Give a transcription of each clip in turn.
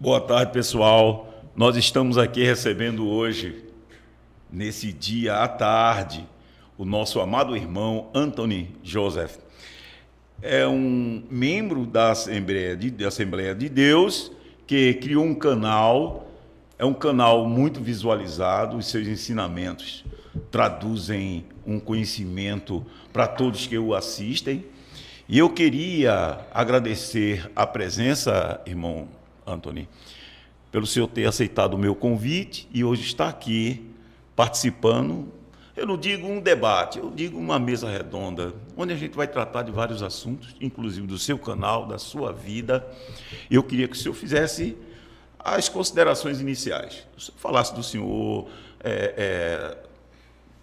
Boa tarde, pessoal. Nós estamos aqui recebendo hoje, nesse dia à tarde, o nosso amado irmão Anthony Joseph. É um membro da Assembleia de Deus que criou um canal, é um canal muito visualizado, os seus ensinamentos traduzem um conhecimento para todos que o assistem. E eu queria agradecer a presença, irmão Anthony, pelo senhor ter aceitado o meu convite e hoje está aqui participando. Eu não digo um debate, eu digo uma mesa redonda, onde a gente vai tratar de vários assuntos, inclusive do seu canal, da sua vida. Eu queria que o senhor fizesse as considerações iniciais. O senhor falasse do senhor,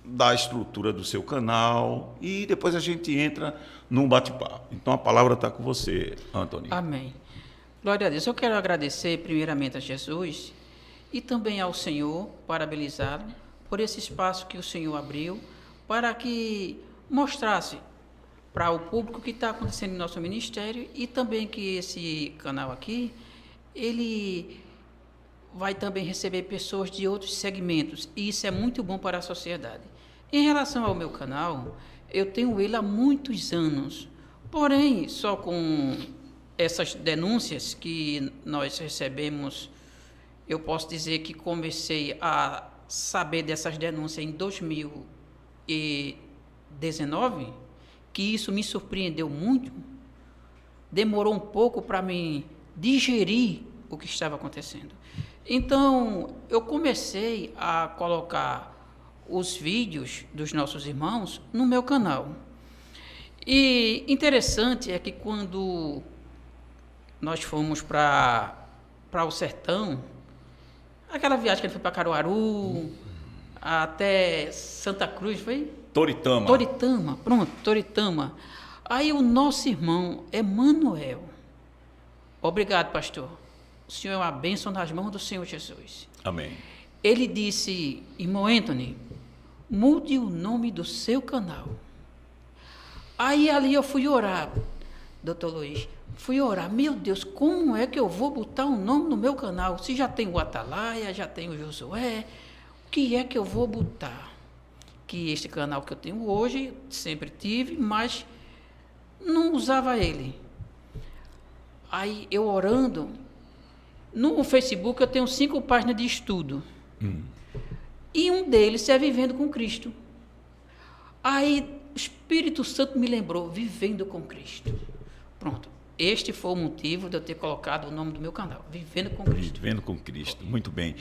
da estrutura do seu canal e depois a gente entra num bate-papo. Então a palavra está com você, Anthony. Amém. Glória a Deus. Eu quero agradecer primeiramente a Jesus e também ao Senhor, parabenizá-lo por esse espaço que o Senhor abriu para que mostrasse para o público o que está acontecendo no nosso ministério e também que esse canal aqui, ele vai também receber pessoas de outros segmentos e isso é muito bom para a sociedade. Em relação ao meu canal, eu tenho ele há muitos anos, porém, só com essas denúncias que nós recebemos, eu posso dizer que comecei a saber dessas denúncias em 2019, que isso me surpreendeu muito, demorou um pouco para mim digerir o que estava acontecendo. Então, eu comecei a colocar os vídeos dos nossos irmãos no meu canal. E interessante é que quando nós fomos para o sertão, aquela viagem que ele foi para Caruaru, até Santa Cruz, foi? Toritama. Toritama, pronto, Toritama. Aí o nosso irmão Emanuel, obrigado, pastor, o senhor é uma bênção nas mãos do Senhor Jesus. Amém. Ele disse, irmão Anthony, mude o nome do seu canal. Aí ali eu fui orar, doutor Luiz, fui orar, meu Deus, como é que eu vou botar um nome no meu canal? Se já tem o Atalaia, já tem o Josué, o que é que eu vou botar? Que este canal que eu tenho hoje, sempre tive, mas não usava ele. Aí eu orando, no Facebook eu tenho 5 páginas de estudo. E um deles é Vivendo com Cristo. Aí o Espírito Santo me lembrou, Vivendo com Cristo. Pronto. Este foi o motivo de eu ter colocado o nome do meu canal, Vivendo com Cristo. Vivendo com Cristo, muito bem.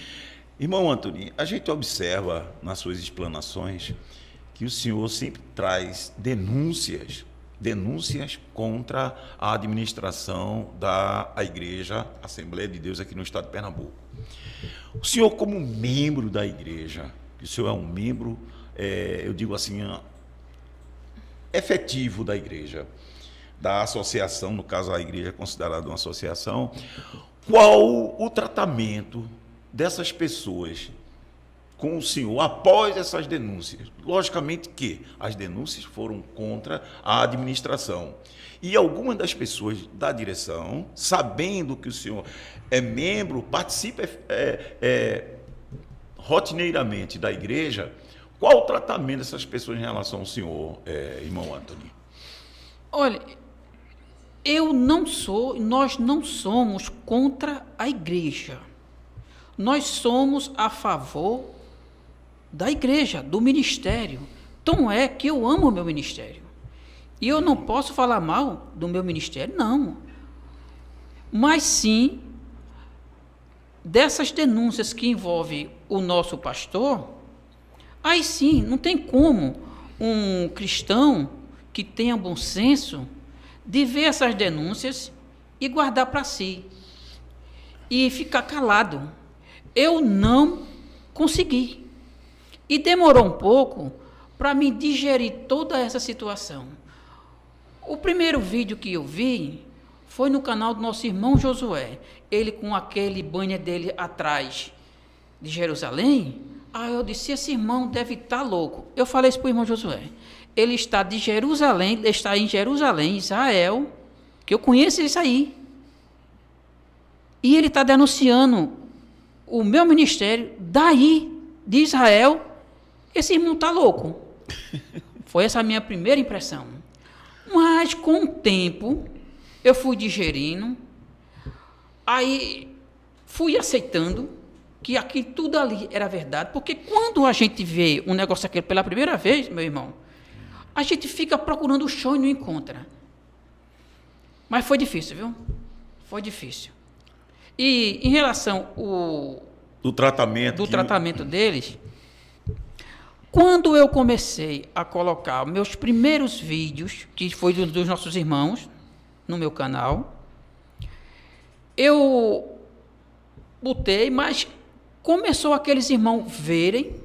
Irmão Anthony, a gente observa nas suas explanações que o senhor sempre traz denúncias contra a administração da Igreja Assembleia de Deus aqui no estado de Pernambuco. O senhor, como membro da igreja, o senhor é um membro, eu digo assim, efetivo da igreja, da associação, no caso a igreja é considerada uma associação, qual o tratamento dessas pessoas com o senhor após essas denúncias? Logicamente que as denúncias foram contra a administração. E algumas das pessoas da direção, sabendo que o senhor é membro, participa rotineiramente da igreja, qual o tratamento dessas pessoas em relação ao senhor, irmão Anthony? Olha, nós não somos contra a igreja. Nós somos a favor da igreja, do ministério. Então é que eu amo o meu ministério. E eu não posso falar mal do meu ministério, não. Mas sim, dessas denúncias que envolvem o nosso pastor, aí sim, não tem como um cristão que tenha bom senso de ver essas denúncias e guardar para si. E ficar calado. Eu não consegui. E demorou um pouco para me digerir toda essa situação. O primeiro vídeo que eu vi foi no canal do nosso irmão Josué. Ele com aquele banner dele atrás de Jerusalém. Aí eu disse, esse irmão deve estar louco. Eu falei isso para o irmão Josué. Ele está de Jerusalém, ele está em Jerusalém, Israel, que eu conheço isso aí. E ele está denunciando o meu ministério daí, de Israel. Esse irmão está louco. Foi essa a minha primeira impressão. Mas, com o tempo, eu fui digerindo, aí fui aceitando que aquilo tudo ali era verdade, porque quando a gente vê um negócio aquele pela primeira vez, meu irmão, a gente fica procurando o chão e não encontra. Mas foi difícil, viu? Foi difícil. E em relação do tratamento deles, quando eu comecei a colocar meus primeiros vídeos, que foi dos nossos irmãos, no meu canal, eu botei, mas começou aqueles irmãos verem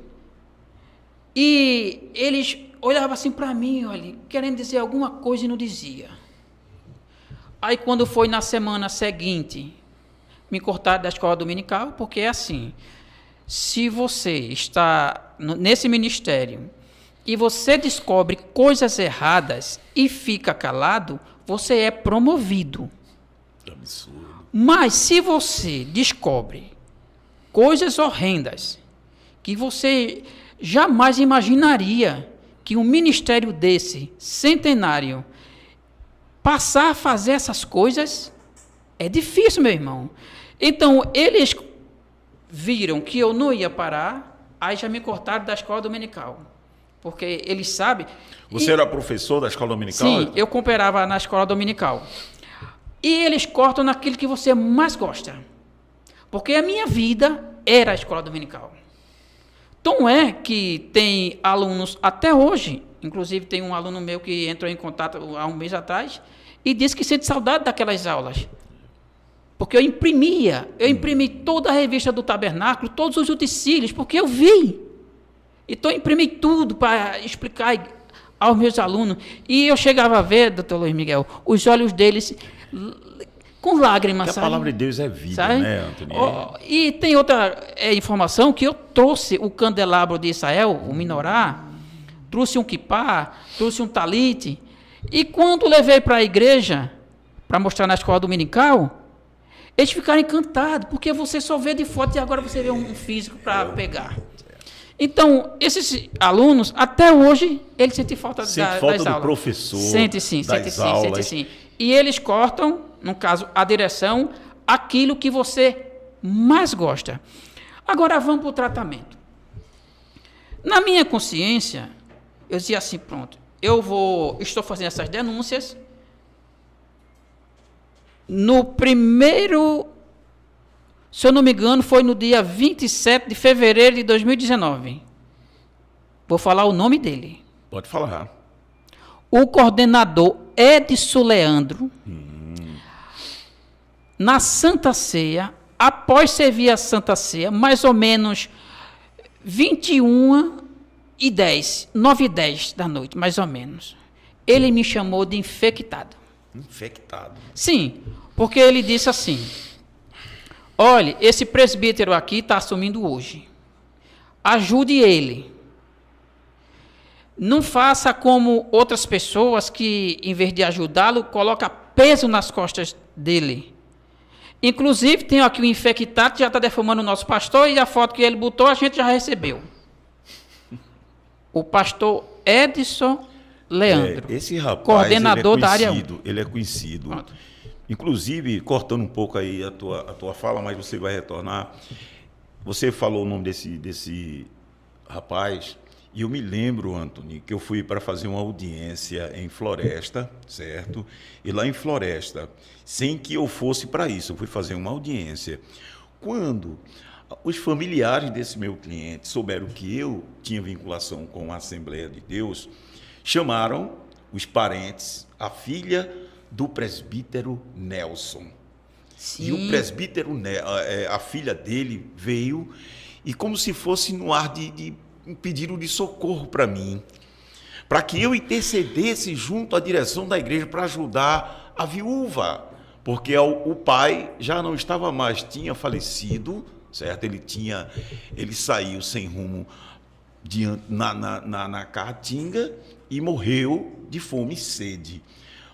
e eles olhavam assim para mim, olha, querendo dizer alguma coisa e não dizia. Aí quando foi na semana seguinte, me cortaram da escola dominical, porque é assim, se você está nesse ministério e você descobre coisas erradas e fica calado, você é promovido. Absurdo. Mas se você descobre coisas horrendas que você jamais imaginaria que um ministério desse, centenário, passar a fazer essas coisas, é difícil, meu irmão. Então, eles viram que eu não ia parar, aí já me cortaram da escola dominical. Porque eles sabem... Você era professor da escola dominical? Sim, eu cooperava na escola dominical. E eles cortam naquilo que você mais gosta. Porque a minha vida era a escola dominical. Então é que tem alunos até hoje, inclusive tem um aluno meu que entrou em contato há um mês atrás e disse que sente saudade daquelas aulas. Porque eu imprimi toda a revista do Tabernáculo, todos os utensílios, porque eu vi. Então eu imprimi tudo para explicar aos meus alunos. E eu chegava a ver, doutor Luiz Miguel, os olhos deles com lágrimas, porque sabe? A palavra de Deus é vida, sabe? né, Antônio? E tem outra informação que eu trouxe o candelabro de Israel, o menorá, trouxe um quipá, trouxe um talite, e quando levei para a igreja, para mostrar na escola dominical, eles ficaram encantados, porque você só vê de foto e agora você vê um físico para pegar. Então, esses alunos, até hoje, eles sentem falta das aulas. Sente falta do professor, sente sim. E eles cortam, no caso, a direção, aquilo que você mais gosta. Agora, vamos para o tratamento. Na minha consciência, eu dizia assim, pronto, estou fazendo essas denúncias. No primeiro, se eu não me engano, foi no dia 27 de fevereiro de 2019. Vou falar o nome dele. Pode falar. O coordenador Edson Leandro, na Santa Ceia, após servir a Santa Ceia, mais ou menos 21h10, 9h10 da noite, mais ou menos, ele me chamou de infectado. Infectado? Sim, porque ele disse assim, olha, esse presbítero aqui está assumindo hoje, ajude ele. Não faça como outras pessoas que, em vez de ajudá-lo, coloca peso nas costas dele. Inclusive, tem aqui o infectado que já está defamando o nosso pastor e a foto que ele botou a gente já recebeu. O pastor Edson Leandro, esse rapaz, coordenador da área 1. Ele é conhecido. Pronto. Inclusive, cortando um pouco aí a tua fala, mas você vai retornar. Você falou o nome desse rapaz, e eu me lembro, Antônio, que eu fui para fazer uma audiência em Floresta, certo? E lá em Floresta, sem que eu fosse para isso, eu fui fazer uma audiência. Quando os familiares desse meu cliente souberam que eu tinha vinculação com a Assembleia de Deus, chamaram os parentes, a filha do presbítero Nelson. Sim. E o presbítero, a filha dele veio, e como se fosse no ar de um pedido de socorro para mim, para que eu intercedesse junto à direção da igreja para ajudar a viúva, porque o pai já não estava mais, tinha falecido, certo? Ele saiu sem rumo na Caatinga e morreu de fome e sede.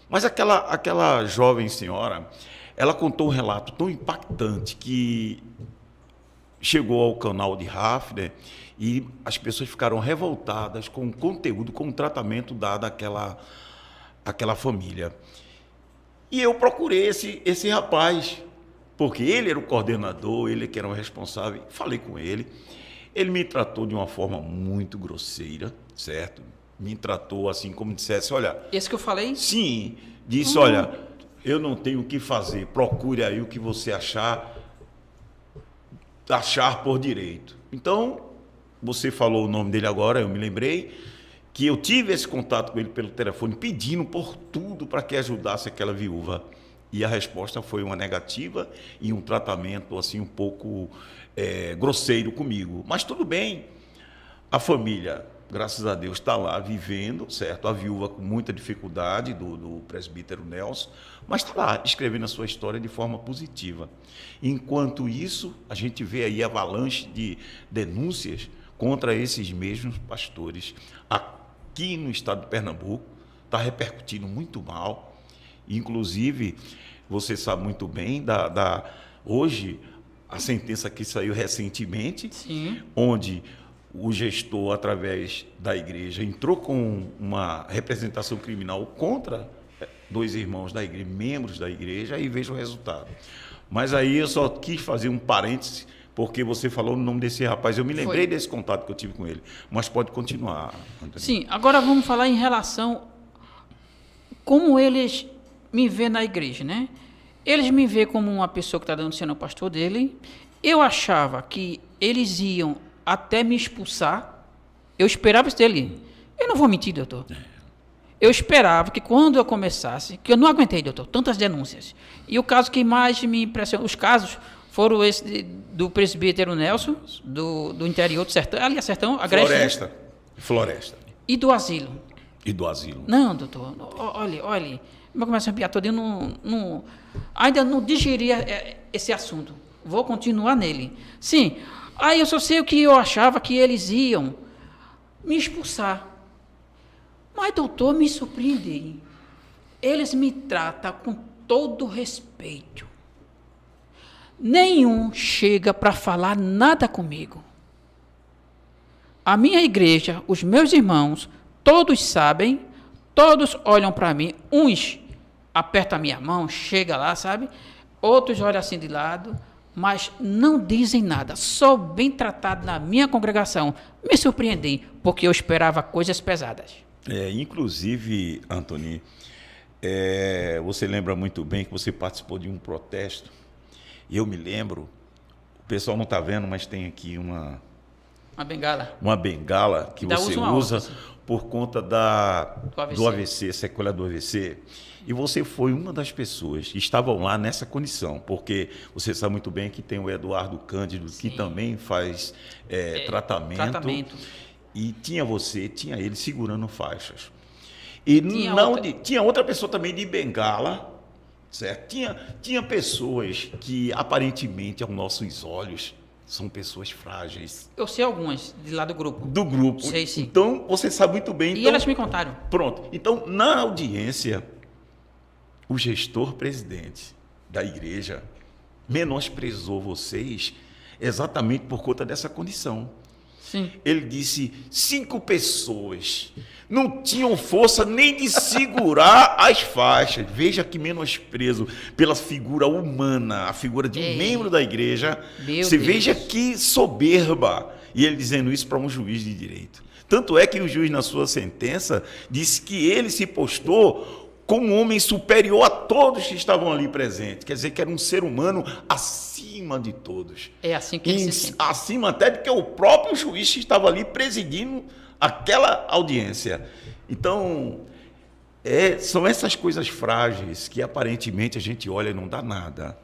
Mas aquela jovem senhora, ela contou um relato tão impactante que chegou ao canal de Hafner e as pessoas ficaram revoltadas com o conteúdo, com o tratamento dado àquela família. E eu procurei esse rapaz, porque ele era o coordenador, ele que era o responsável. Falei com ele. Ele me tratou de uma forma muito grosseira, certo? Me tratou assim como dissesse, olha... Esse que eu falei? Sim. Disse, olha, eu não tenho o que fazer. Procure aí o que você achar por direito. Então, você falou o nome dele agora, eu me lembrei que eu tive esse contato com ele pelo telefone, pedindo por tudo para que ajudasse aquela viúva. E a resposta foi uma negativa e um tratamento assim um pouco grosseiro comigo. Mas tudo bem, a família, graças a Deus, está lá vivendo, certo? A viúva com muita dificuldade do presbítero Nelson, mas está lá escrevendo a sua história de forma positiva. Enquanto isso, a gente vê aí avalanche de denúncias contra esses mesmos pastores. Aqui no estado de Pernambuco, está repercutindo muito mal. Inclusive, você sabe muito bem, hoje, a sentença que saiu recentemente, Sim. onde o gestor, através da igreja, entrou com uma representação criminal contra 2 irmãos da igreja, membros da igreja, e veja o resultado. Mas aí eu só quis fazer um parêntese, porque você falou o nome desse rapaz. Eu me lembrei desse contato que eu tive com ele. Mas pode continuar, Antônio. Sim, agora vamos falar em relação como eles me vê na igreja, né? Eles me vê como uma pessoa que está denunciando o pastor dele. Eu achava que eles iam até me expulsar. Eu esperava isso dele. Eu não vou mentir, doutor. Eu esperava que quando eu começasse, que eu não aguentei, doutor, tantas denúncias. E o caso que mais me impressionou, os casos foram esse do presbítero Nelson, do interior do sertão, ali a sertão, a Grécia. Floresta. E do asilo. E do asilo. Não, doutor, olhe, eu começo a arrepiar todo, ainda não digeri esse assunto. Vou continuar nele. Sim, aí eu só sei o que eu achava que eles iam me expulsar. Mas, doutor, me surpreendem. Eles me tratam com todo respeito. Nenhum chega para falar nada comigo. A minha igreja, os meus irmãos, todos sabem, todos olham para mim, uns apertam a minha mão, chega lá, sabe? Outros olham assim de lado, mas não dizem nada. Sou bem tratado na minha congregação. Me surpreendem, porque eu esperava coisas pesadas. Inclusive, Antônio, você lembra muito bem que você participou de um protesto. E eu me lembro, o pessoal não está vendo, mas tem aqui uma bengala. Uma bengala que você usa por conta do AVC, sequela do AVC. E você foi uma das pessoas que estavam lá nessa condição, porque você sabe muito bem que tem o Eduardo Cândido, sim, que também faz tratamento. E tinha ele segurando faixas. E tinha outra pessoa também de bengala, certo? Tinha pessoas que, aparentemente, aos nossos olhos, são pessoas frágeis. Eu sei algumas, de lá do grupo. Do grupo. Sei, sim. Então, você sabe muito bem. E elas me contaram. Pronto. Então, na audiência, o gestor-presidente da igreja menosprezou vocês exatamente por conta dessa condição. Sim. Ele disse 5 pessoas não tinham força nem de segurar as faixas. Veja que menosprezo pela figura humana, a figura de um membro da igreja. Você veja que soberba. E ele dizendo isso para um juiz de direito. Tanto é que o juiz, na sua sentença, disse que ele se postou como um homem superior a todos que estavam ali presentes. Quer dizer, que era um ser humano acima de todos. É assim que ele se sente. Acima até do que o próprio juiz que estava ali presidindo aquela audiência. Então, são essas coisas frágeis que aparentemente a gente olha e não dá nada.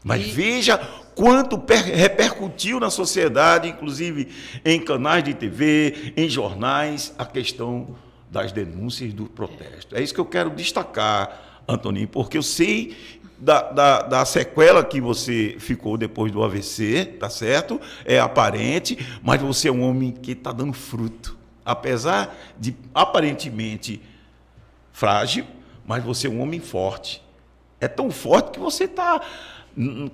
Mas veja quanto repercutiu na sociedade, inclusive em canais de TV, em jornais, a questão das denúncias do protesto. É isso que eu quero destacar, Antoninho, porque eu sei da sequela que você ficou depois do AVC, tá certo? É aparente, mas você é um homem que está dando fruto. Apesar de aparentemente frágil, mas você é um homem forte. É tão forte que você está...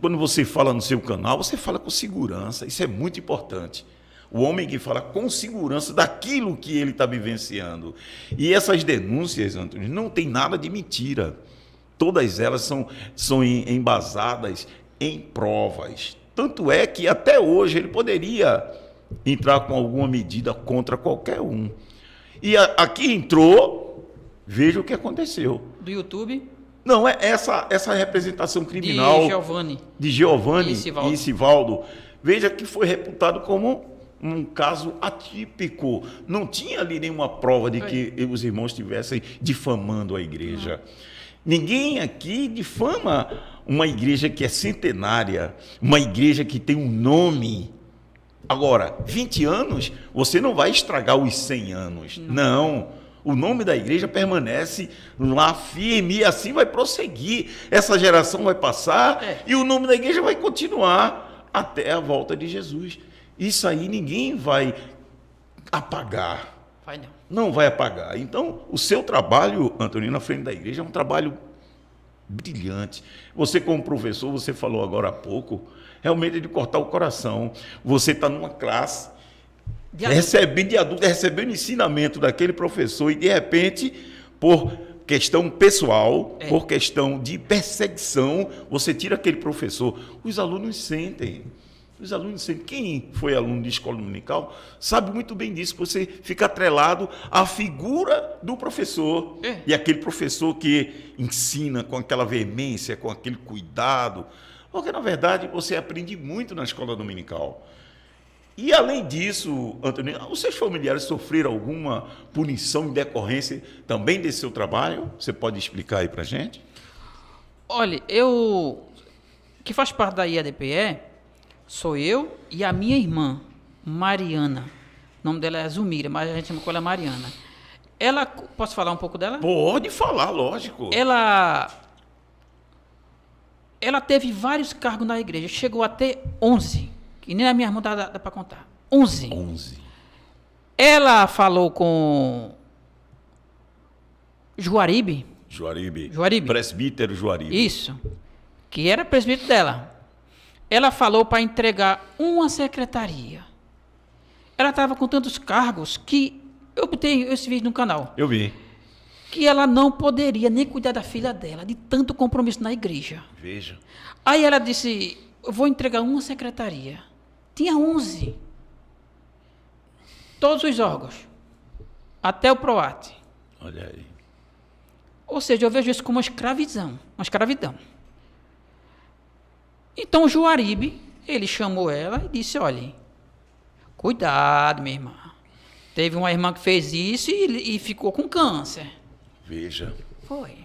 Quando você fala no seu canal, você fala com segurança. Isso é muito importante. O homem que fala com segurança daquilo que ele está vivenciando. E essas denúncias, Antônio, não tem nada de mentira. Todas elas são embasadas em provas. Tanto é que até hoje ele poderia entrar com alguma medida contra qualquer um. E aqui entrou, veja o que aconteceu. Do YouTube? Não, é essa representação criminal de Giovanni e Sivaldo. Veja que foi reputado como um caso atípico. Não tinha ali nenhuma prova de que os irmãos estivessem difamando a igreja. Ninguém aqui difama uma igreja que é centenária, uma igreja que tem um nome. Agora, 20 anos, você não vai estragar os 100 anos. Não. O nome da igreja permanece lá firme e assim vai prosseguir. Essa geração vai passar e o nome da igreja vai continuar até a volta de Jesus. Isso aí ninguém vai apagar. Vai não. Não vai apagar. Então, o seu trabalho, Antônio, na frente da igreja é um trabalho brilhante. Você, como professor, você falou agora há pouco, realmente é de cortar o coração. Você está numa classe recebendo ensinamento daquele professor e, de repente, por questão pessoal, por questão de perseguição, você tira aquele professor. Os alunos sentem. Quem foi aluno de escola dominical sabe muito bem disso. Você fica atrelado à figura do professor. E aquele professor que ensina com aquela veemência, com aquele cuidado. Porque, na verdade, você aprende muito na escola dominical. E, além disso, Antônio, os seus familiares sofreram alguma punição em decorrência também desse seu trabalho? Você pode explicar aí para a gente? Olha, que faz parte da IADPE, sou eu e a minha irmã, Mariana. O nome dela é Zumira, mas a gente chama ela Mariana. Posso falar um pouco dela? Pode falar, lógico. Ela teve vários cargos na igreja, chegou a ter 11. Que nem a minha irmã dá para contar. 11. Ela falou com Juaribe. Presbítero Juaribe. Isso. Que era presbítero dela. Ela falou para entregar uma secretaria. Ela estava com tantos cargos que eu botei esse vídeo no canal. Eu vi. Que ela não poderia nem cuidar da filha dela, de tanto compromisso na igreja. Veja. Aí ela disse, eu vou entregar uma secretaria. Tinha 11. Todos os órgãos. Até o PROAT. Olha aí. Ou seja, eu vejo isso como uma escravidão. Então o Juaribe, ele chamou ela e disse, olha, cuidado, minha irmã. Teve uma irmã que fez isso e ficou com câncer. Veja. Foi.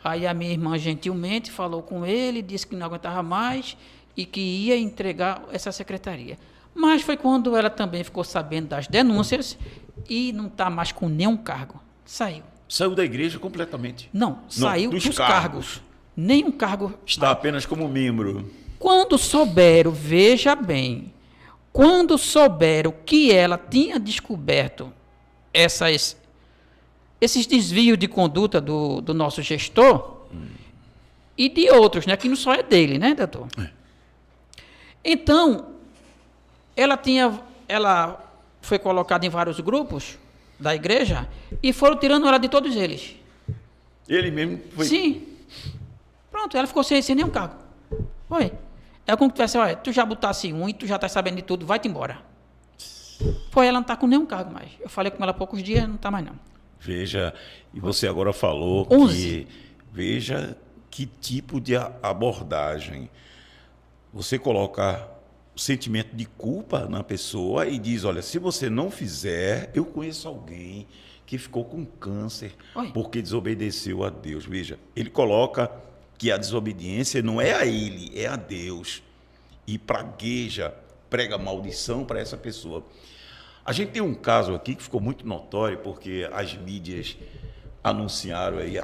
Aí a minha irmã gentilmente falou com ele, disse que não aguentava mais e que ia entregar essa secretaria. Mas foi quando ela também ficou sabendo das denúncias e não está mais com nenhum cargo. Saiu. Saiu da igreja completamente? Não, saiu dos cargos. Nenhum cargo. Está apenas como membro. Quando souberam, veja bem, quando souberam que ela tinha descoberto esses desvios de conduta do nosso gestor e de outros, né, que não só é dele, né, doutor? Então, ela foi colocada em vários grupos da igreja e foram tirando ela de todos eles. Ele mesmo foi? Sim. Pronto, ela ficou sem nenhum cargo. Foi. É como que tivesse, olha, tu já botasse um e tu já tá sabendo de tudo, vai-te embora. Foi, ela não está com nenhum cargo mais. Eu falei com ela há poucos dias, não está mais não. Veja, e você agora falou 11. que... Veja que tipo de abordagem. Você coloca o sentimento de culpa na pessoa e diz, olha, se você não fizer, eu conheço alguém que ficou com câncer porque desobedeceu a Deus. Veja, ele coloca que a desobediência não é a ele, é a Deus. E pragueja, prega maldição para essa pessoa. A gente tem um caso aqui que ficou muito notório porque as mídias anunciaram aí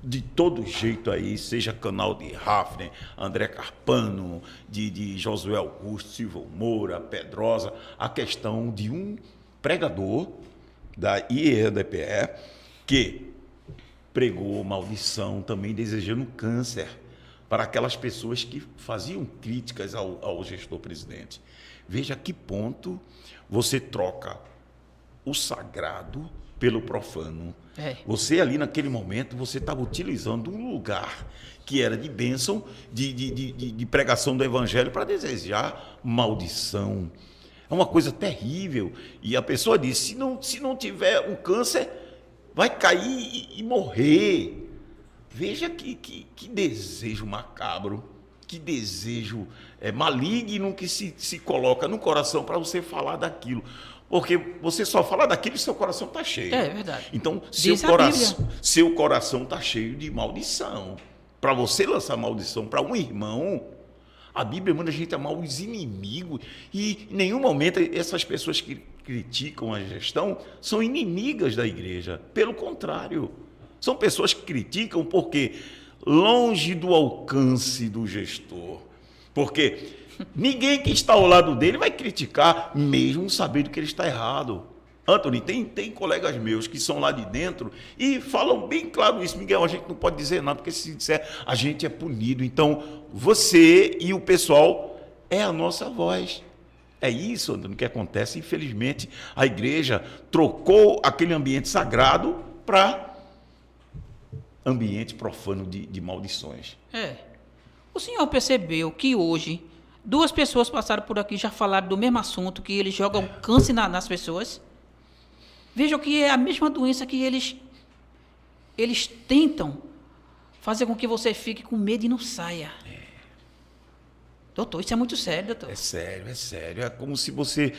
de todo jeito aí, seja canal de Hafner, André Carpano, de Josué Augusto, Silvio Moura, Pedrosa, a questão de um pregador da IEDPE que pregou maldição, também desejando câncer para aquelas pessoas que faziam críticas ao gestor-presidente. Veja a que ponto você troca o sagrado pelo profano. Você ali, naquele momento, você estava utilizando um lugar que era de bênção, de pregação do evangelho, para desejar maldição. É uma coisa terrível. E a pessoa diz, se não tiver um câncer, vai cair e morrer. Veja que desejo macabro, que desejo maligno que se coloca no coração para você falar daquilo. Porque você só fala daquilo e seu coração está cheio. É verdade. Então, seu coração está cheio de maldição. Para você lançar maldição para um irmão, a Bíblia manda a gente amar os inimigos. E em nenhum momento essas pessoas que criticam a gestão são inimigas da igreja. Pelo contrário, são pessoas que criticam porque longe do alcance do gestor. Porque ninguém que está ao lado dele vai criticar, mesmo sabendo que ele está errado. Antony, tem colegas meus que são lá de dentro e falam bem claro isso. Miguel, a gente não pode dizer nada, porque se disser, a gente é punido. Então, você e o pessoal é a nossa voz. É isso, Antony, que acontece. Infelizmente, a igreja trocou aquele ambiente sagrado para ambiente profano de maldições. O senhor percebeu que hoje 2 pessoas passaram por aqui, já falaram do mesmo assunto, que eles jogam câncer nas pessoas? Vejam que é a mesma doença que eles tentam fazer com que você fique com medo e não saia. Doutor, isso é muito sério, doutor. É sério. É como se você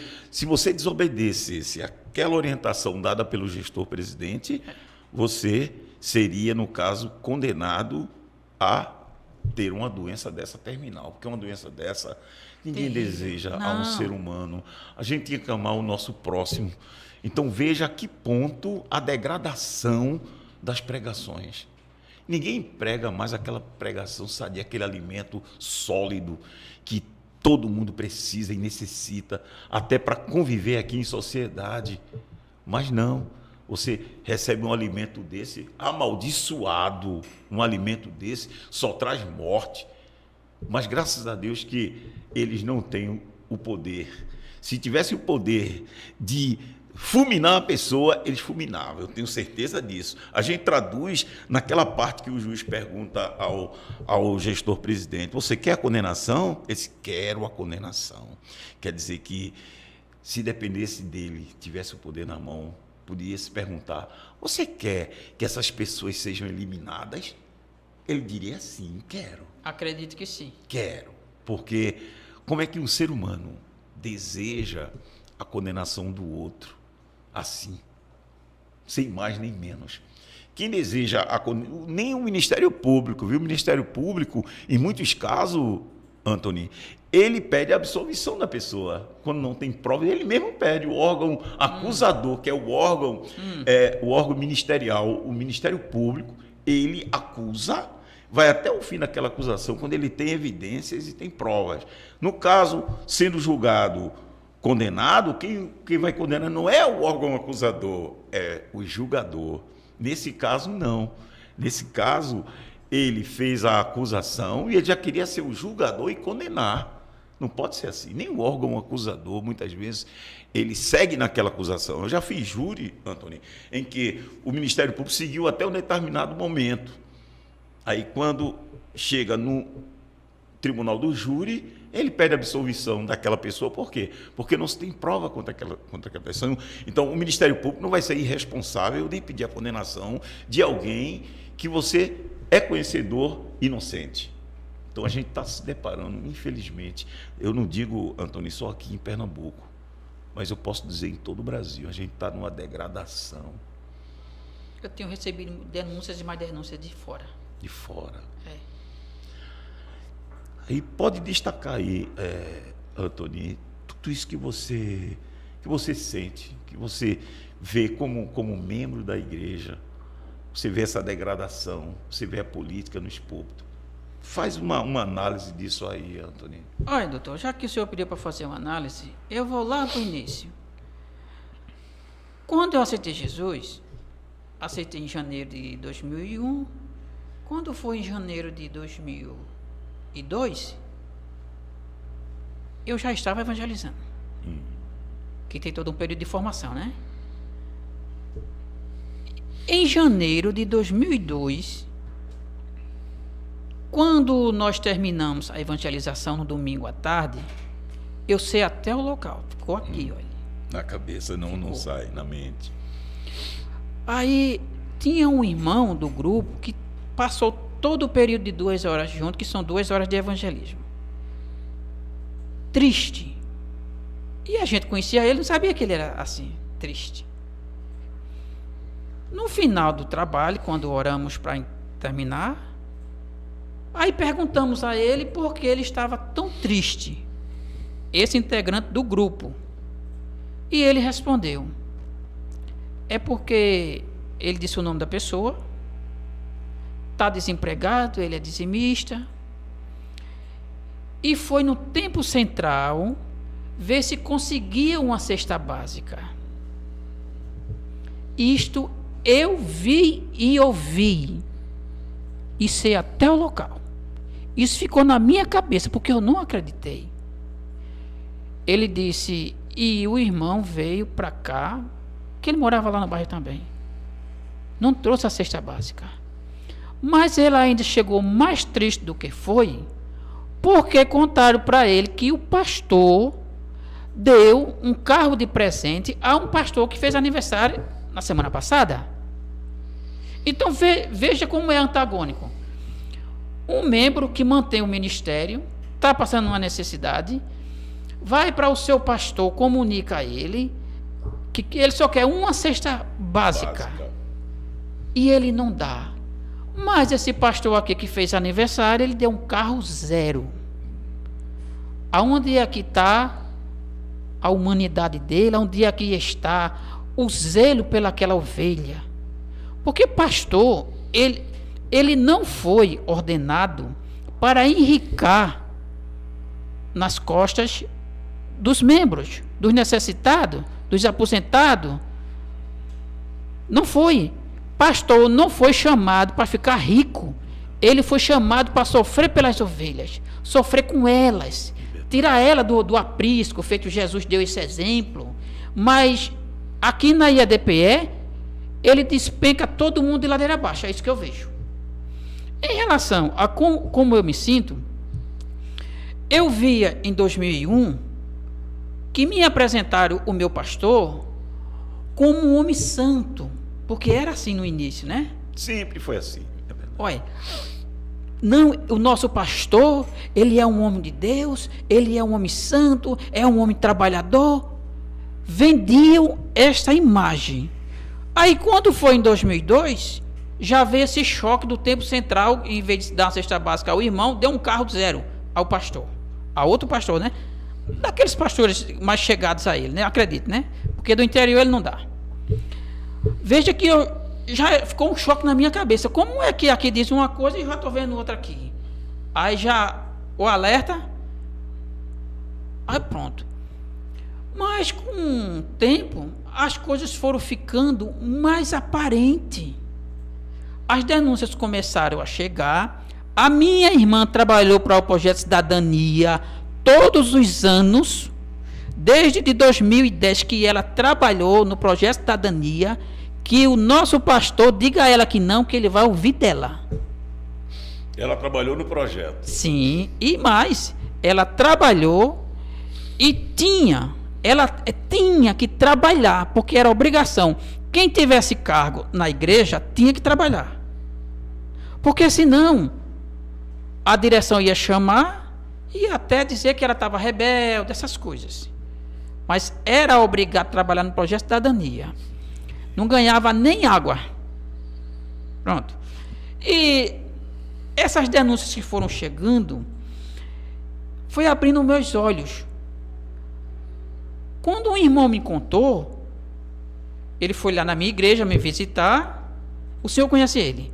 desobedecesse aquela orientação dada pelo gestor-presidente, você seria, no caso, condenado a ter uma doença dessa terminal. Porque uma doença dessa, ninguém deseja a um ser humano. A gente tinha que amar o nosso próximo. Então, veja a que ponto a degradação das pregações. Ninguém prega mais aquela pregação sadia, aquele alimento sólido que todo mundo precisa e necessita, até para conviver aqui em sociedade. Mas não, você recebe um alimento desse amaldiçoado, um alimento desse só traz morte. Mas graças a Deus que eles não têm o poder. Se tivessem o poder de fulminar a pessoa, eles fulminavam, eu tenho certeza disso. A gente traduz naquela parte que o juiz pergunta ao gestor-presidente, você quer a condenação? Ele disse, quero a condenação. Quer dizer que, se dependesse dele, tivesse o poder na mão, podia se perguntar, você quer que essas pessoas sejam eliminadas? Ele diria sim, quero. Acredito que sim. Quero, porque como é que um ser humano deseja a condenação do outro? Assim, sem mais nem menos. Quem deseja nem o Ministério Público, viu? O Ministério Público, em muitos casos, Antony, ele pede a absolvição da pessoa. Quando não tem prova, ele mesmo pede. O órgão acusador, que é o órgão ministerial, o Ministério Público, ele acusa, vai até o fim daquela acusação, quando ele tem evidências e tem provas. No caso, sendo julgado condenado, quem vai condenar não é o órgão acusador, é o julgador. Nesse caso, não. Nesse caso, ele fez a acusação e ele já queria ser o julgador e condenar. Não pode ser assim. Nem o órgão acusador, muitas vezes, ele segue naquela acusação. Eu já fiz júri, Antony, em que o Ministério Público seguiu até um determinado momento. Aí, quando chega no tribunal do júri, ele pede a absolvição daquela pessoa. Por quê? Porque não se tem prova contra aquela pessoa. Então, o Ministério Público não vai ser irresponsável nem pedir a condenação de alguém que você é conhecedor inocente. Então, a gente está se deparando, infelizmente, eu não digo, Antony, só aqui em Pernambuco, mas eu posso dizer em todo o Brasil, a gente está numa degradação. Eu tenho recebido denúncias e mais denúncias de fora. De fora. Aí pode destacar aí, Antony, tudo isso que você sente, que você vê como membro da igreja, você vê essa degradação, você vê a política nos púlpitos. Faz uma análise disso aí, Antony. Olha, doutor, já que o senhor pediu para fazer uma análise, eu vou lá para o início. Quando eu aceitei Jesus, aceitei em janeiro de 2001. Quando foi em janeiro de 2002, eu já estava evangelizando. Que tem todo um período de formação, né? Em janeiro de 2002, quando nós terminamos a evangelização no domingo à tarde, eu sei até o local. Ficou aqui, olha. Na cabeça, não sai, na mente. Aí tinha um irmão do grupo que passou todo o período de 2 horas junto, que são 2 horas de evangelismo. Triste. E a gente conhecia ele, não sabia que ele era assim, triste. No final do trabalho, quando oramos para terminar, aí perguntamos a ele por que ele estava tão triste, esse integrante do grupo. E ele respondeu: é porque ele disse o nome da pessoa, está desempregado, ele é dizimista, e foi no Tempo Central ver se conseguia uma cesta básica. Isto eu vi e ouvi, e sei até o local. Isso ficou na minha cabeça, porque eu não acreditei. Ele disse, e o irmão veio para cá, que ele morava lá no bairro também. Não trouxe a cesta básica. Mas ele ainda chegou mais triste do que foi, porque contaram para ele que o pastor deu um carro de presente a um pastor que fez aniversário na semana passada. Então veja como é antagônico. Um membro que mantém o ministério, está passando uma necessidade, vai para o seu pastor, comunica a ele que ele só quer uma cesta básica. E ele não dá. Mas esse pastor aqui que fez aniversário, ele deu um carro 0. Aonde é que está a humanidade dele? Aonde é que está o zelo pelaquela ovelha? Porque pastor, ele não foi ordenado para enricar nas costas dos membros, dos necessitados, dos aposentados. Não foi. Pastor não foi chamado para ficar rico. Ele foi chamado para sofrer pelas ovelhas, sofrer com elas, tirar ela do aprisco, feito Jesus deu esse exemplo. Mas aqui na IADPE, ele despenca todo mundo de ladeira abaixo. É isso que eu vejo. Em relação a como eu me sinto, eu via em 2001 que me apresentaram o meu pastor como um homem santo, porque era assim no início, né? Sempre foi assim. Olha, não, o nosso pastor, ele é um homem de Deus, ele é um homem santo, é um homem trabalhador. Vendiam esta imagem. Aí quando foi em 2002, já veio esse choque do Tempo Central, em vez de dar uma cesta básica ao irmão, deu um carro 0 ao pastor, a outro pastor, né? Daqueles pastores mais chegados a ele, né? Acredito, né? Porque do interior ele não dá. Veja que já ficou um choque na minha cabeça. Como é que aqui diz uma coisa e já estou vendo outra aqui? Aí já o alerta, aí pronto. Mas com o tempo, as coisas foram ficando mais aparentes. As denúncias começaram a chegar. A minha irmã trabalhou para o Projeto Cidadania todos os anos, desde de 2010 que ela trabalhou no Projeto Cidadania, que o nosso pastor diga a ela que não, que ele vai ouvir dela. Ela trabalhou no projeto. Sim, e mais, ela trabalhou e ela tinha que trabalhar, porque era obrigação. Quem tivesse cargo na igreja tinha que trabalhar. Porque senão a direção ia chamar e até dizer que ela estava rebelde, essas coisas. Mas era obrigado a trabalhar no Projeto Cidadania. Não ganhava nem água. Pronto. E essas denúncias que foram chegando foi abrindo meus olhos. Quando um irmão me contou, ele foi lá na minha igreja me visitar, o senhor conhece ele?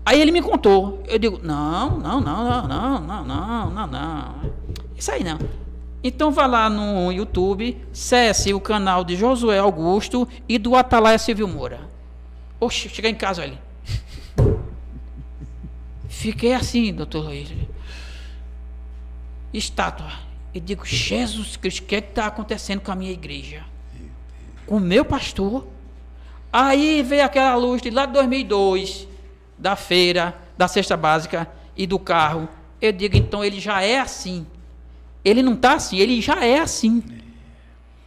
Aí ele me contou. Eu digo, não. Isso aí não. Então vá lá no YouTube, acesse o canal de Josué Augusto e do Atalaia Silvio Moura. Oxe, cheguei em casa, ele. Fiquei assim, doutor Luiz. Estátua. Eu digo, Jesus Cristo, o que é que está acontecendo com a minha igreja? Com o meu pastor? Aí veio aquela luz de lá de 2002, da feira, da cesta básica e do carro. Eu digo, então ele já é assim. Ele não está assim, ele já é assim.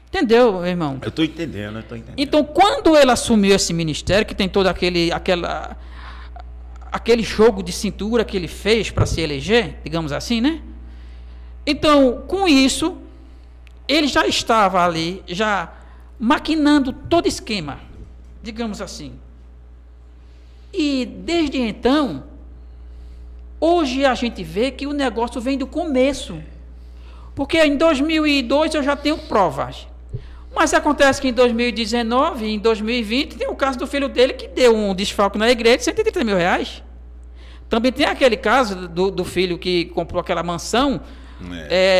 Entendeu, meu irmão? Eu estou entendendo. Então, quando ele assumiu esse ministério, que tem todo aquele jogo de cintura que ele fez para se eleger, digamos assim, né? Então, com isso, ele já estava ali, já maquinando todo esquema, digamos assim. E desde então, hoje a gente vê que o negócio vem do começo. Porque em 2002 eu já tenho provas. Mas acontece que em 2019, em 2020, tem o caso do filho dele que deu um desfalque na igreja de 130 mil reais. Também tem aquele caso do filho que comprou aquela mansão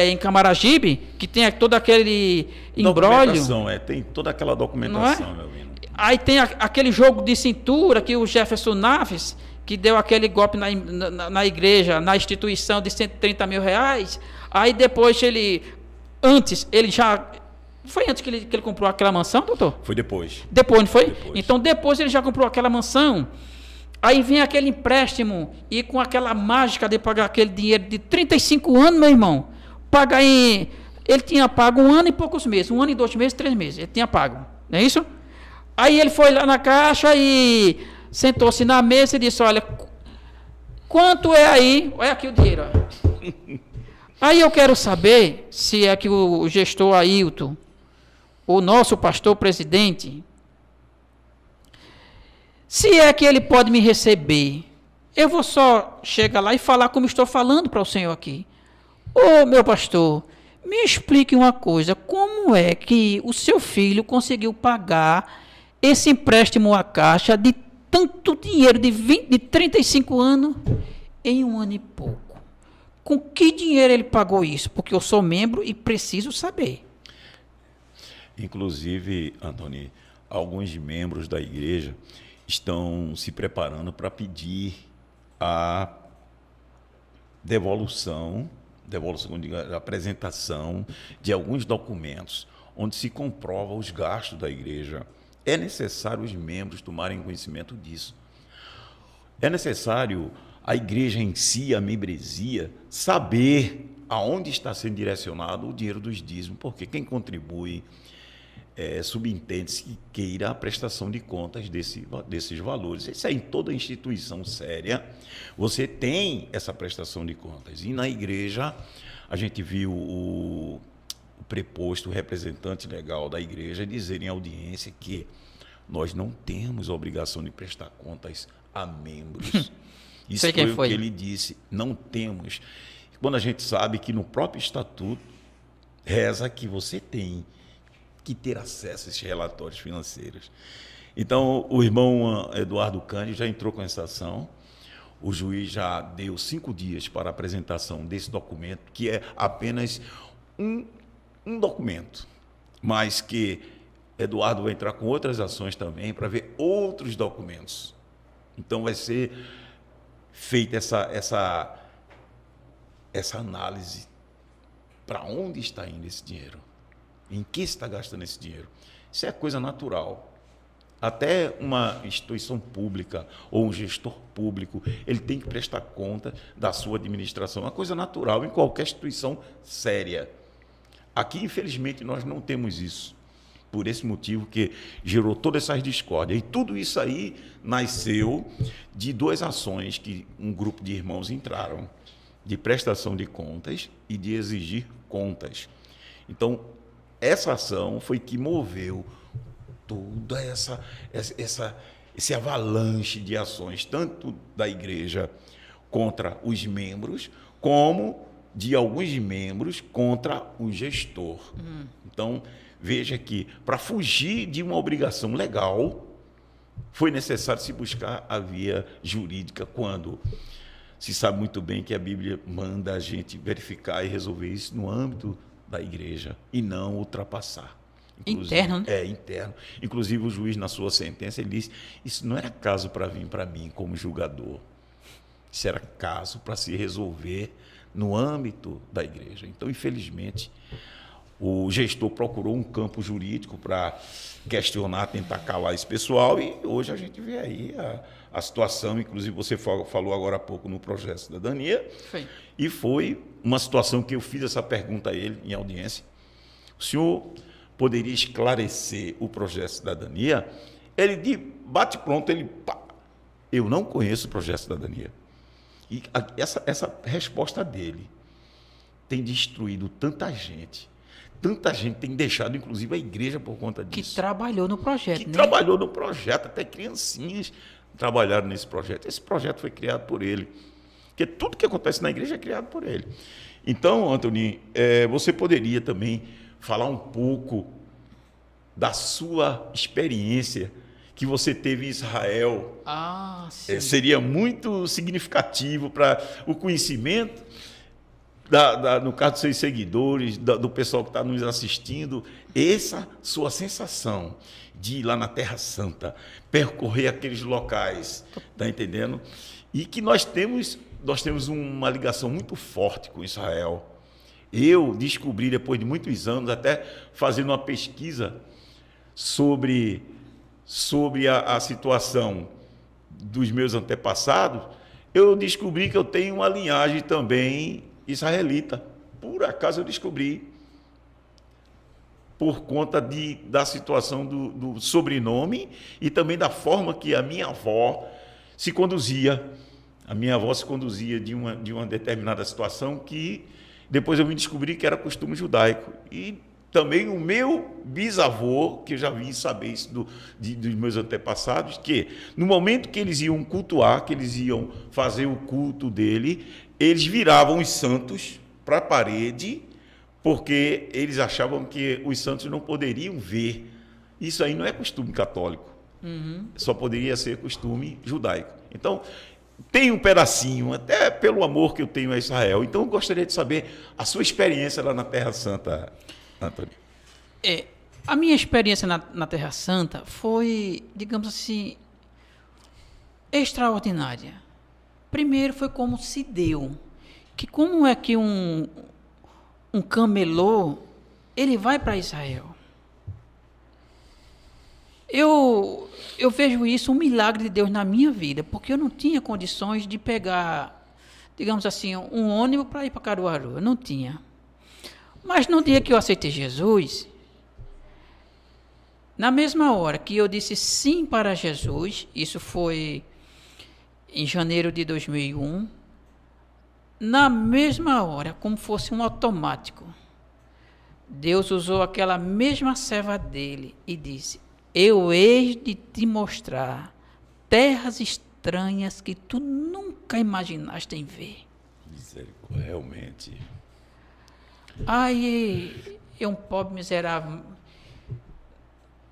em Camaragibe, que tem todo aquele imbróglio. Tem toda aquela documentação, meu amigo. Aí tem aquele jogo de cintura que o Jefferson Naves, que deu aquele golpe na igreja, na instituição de 130 mil reais. Aí depois foi antes que ele comprou aquela mansão, doutor? Foi depois. Depois, não foi? Depois. Então, depois ele já comprou aquela mansão. Aí vem aquele empréstimo e com aquela mágica de pagar aquele dinheiro de 35 anos, meu irmão. Ele tinha pago 1 ano e poucos meses. 1 ano e 2 meses, 3 meses. Ele tinha pago. Não é isso? Aí ele foi lá na caixa e sentou-se na mesa e disse, olha, quanto é aí? Olha aqui o dinheiro. Ó. Aí eu quero saber se é que o gestor Ailton, o nosso pastor presidente, se é que ele pode me receber. Eu vou só chegar lá e falar como estou falando para o senhor aqui. Ô, meu pastor, me explique uma coisa. Como é que o seu filho conseguiu pagar esse empréstimo à Caixa de tanto dinheiro, de 35 anos, em 1 ano e pouco? Com que dinheiro ele pagou isso? Porque eu sou membro e preciso saber. Inclusive, Antônio, alguns membros da igreja estão se preparando para pedir a devolução, a apresentação de alguns documentos onde se comprova os gastos da igreja. É necessário os membros tomarem conhecimento disso. É necessário a igreja em si, a membresia, saber aonde está sendo direcionado o dinheiro dos dízimos, porque quem contribui subentende-se que queira a prestação de contas desses valores. Isso é em toda instituição séria, você tem essa prestação de contas. E na igreja, a gente viu o preposto, o representante legal da igreja, dizer em audiência que nós não temos a obrigação de prestar contas a membros. Isso foi o que ele disse, não temos. Quando a gente sabe que no próprio estatuto reza que você tem que ter acesso a esses relatórios financeiros. Então, o irmão Eduardo Cândido já entrou com essa ação, o juiz já deu 5 dias para a apresentação desse documento, que é apenas um documento, mas que Eduardo vai entrar com outras ações também para ver outros documentos. Então, vai ser feita essa análise. Para onde está indo esse dinheiro? Em que está gastando esse dinheiro? Isso é coisa natural. Até uma instituição pública ou um gestor público, ele tem que prestar conta da sua administração. É uma coisa natural em qualquer instituição séria. Aqui, infelizmente, nós não temos isso. Por esse motivo que gerou todas essas discórdias. E tudo isso aí nasceu de 2 ações que um grupo de irmãos entraram, de prestação de contas e de exigir contas. Então, essa ação foi que moveu toda esse avalanche de ações, tanto da igreja contra os membros, como de alguns membros contra o gestor. Então, veja que, para fugir de uma obrigação legal, foi necessário se buscar a via jurídica, quando se sabe muito bem que a Bíblia manda a gente verificar e resolver isso no âmbito da igreja e não ultrapassar. Interno, né? Interno. Inclusive, o juiz, na sua sentença, ele disse: isso não era caso para vir para mim como julgador. Isso era caso para se resolver no âmbito da igreja. Então, infelizmente, o gestor procurou um campo jurídico para questionar, tentar calar esse pessoal, e hoje a gente vê aí a situação. Inclusive, você falou agora há pouco no projeto de cidadania, e foi uma situação que eu fiz essa pergunta a ele em audiência: o senhor poderia esclarecer o projeto de cidadania? Ele de bate pronto, eu não conheço o projeto de cidadania. E essa resposta dele tem destruído tanta gente tem deixado, inclusive, a igreja por conta disso. Que trabalhou no projeto, né? Trabalhou no projeto, até criancinhas trabalharam nesse projeto. Esse projeto foi criado por ele. Porque tudo que acontece na igreja é criado por ele. Então, Antony, você poderia também falar um pouco da sua experiência que você teve em Israel. Sim. Seria muito significativo para o conhecimento, no caso dos seus seguidores, do pessoal que está nos assistindo, essa sua sensação de ir lá na Terra Santa, percorrer aqueles locais, está entendendo? E que nós temos uma ligação muito forte com Israel. Eu descobri, depois de muitos anos, até fazendo uma pesquisa sobre a situação dos meus antepassados, eu descobri que eu tenho uma linhagem também israelita. Por acaso eu descobri, por conta da situação do sobrenome e também da forma que a minha avó se conduzia. A minha avó se conduzia de uma determinada situação que depois eu me descobri que era costume judaico. E também o meu bisavô, que eu já vim saber isso dos meus antepassados, que no momento que eles iam cultuar, que eles iam fazer o culto dele, eles viravam os santos para a parede, porque eles achavam que os santos não poderiam ver. Isso aí não é costume católico. Só poderia ser costume judaico. Então, tem um pedacinho, até pelo amor que eu tenho a Israel. Então, eu gostaria de saber a sua experiência lá na Terra Santa, Antony. A minha experiência na Terra Santa foi, digamos assim, extraordinária. Primeiro foi como se deu, que como é que um camelô, ele vai para Israel. Eu vejo isso um milagre de Deus na minha vida, porque eu não tinha condições de pegar, digamos assim, um ônibus para ir para Caruaru. Eu não tinha. Mas no dia que eu aceitei Jesus, na mesma hora que eu disse sim para Jesus, isso foi em janeiro de 2001, na mesma hora, como fosse um automático, Deus usou aquela mesma serva dele e disse: eu hei de te mostrar terras estranhas que tu nunca imaginaste em ver. Misericórdia, realmente. Aí, eu, um pobre miserável,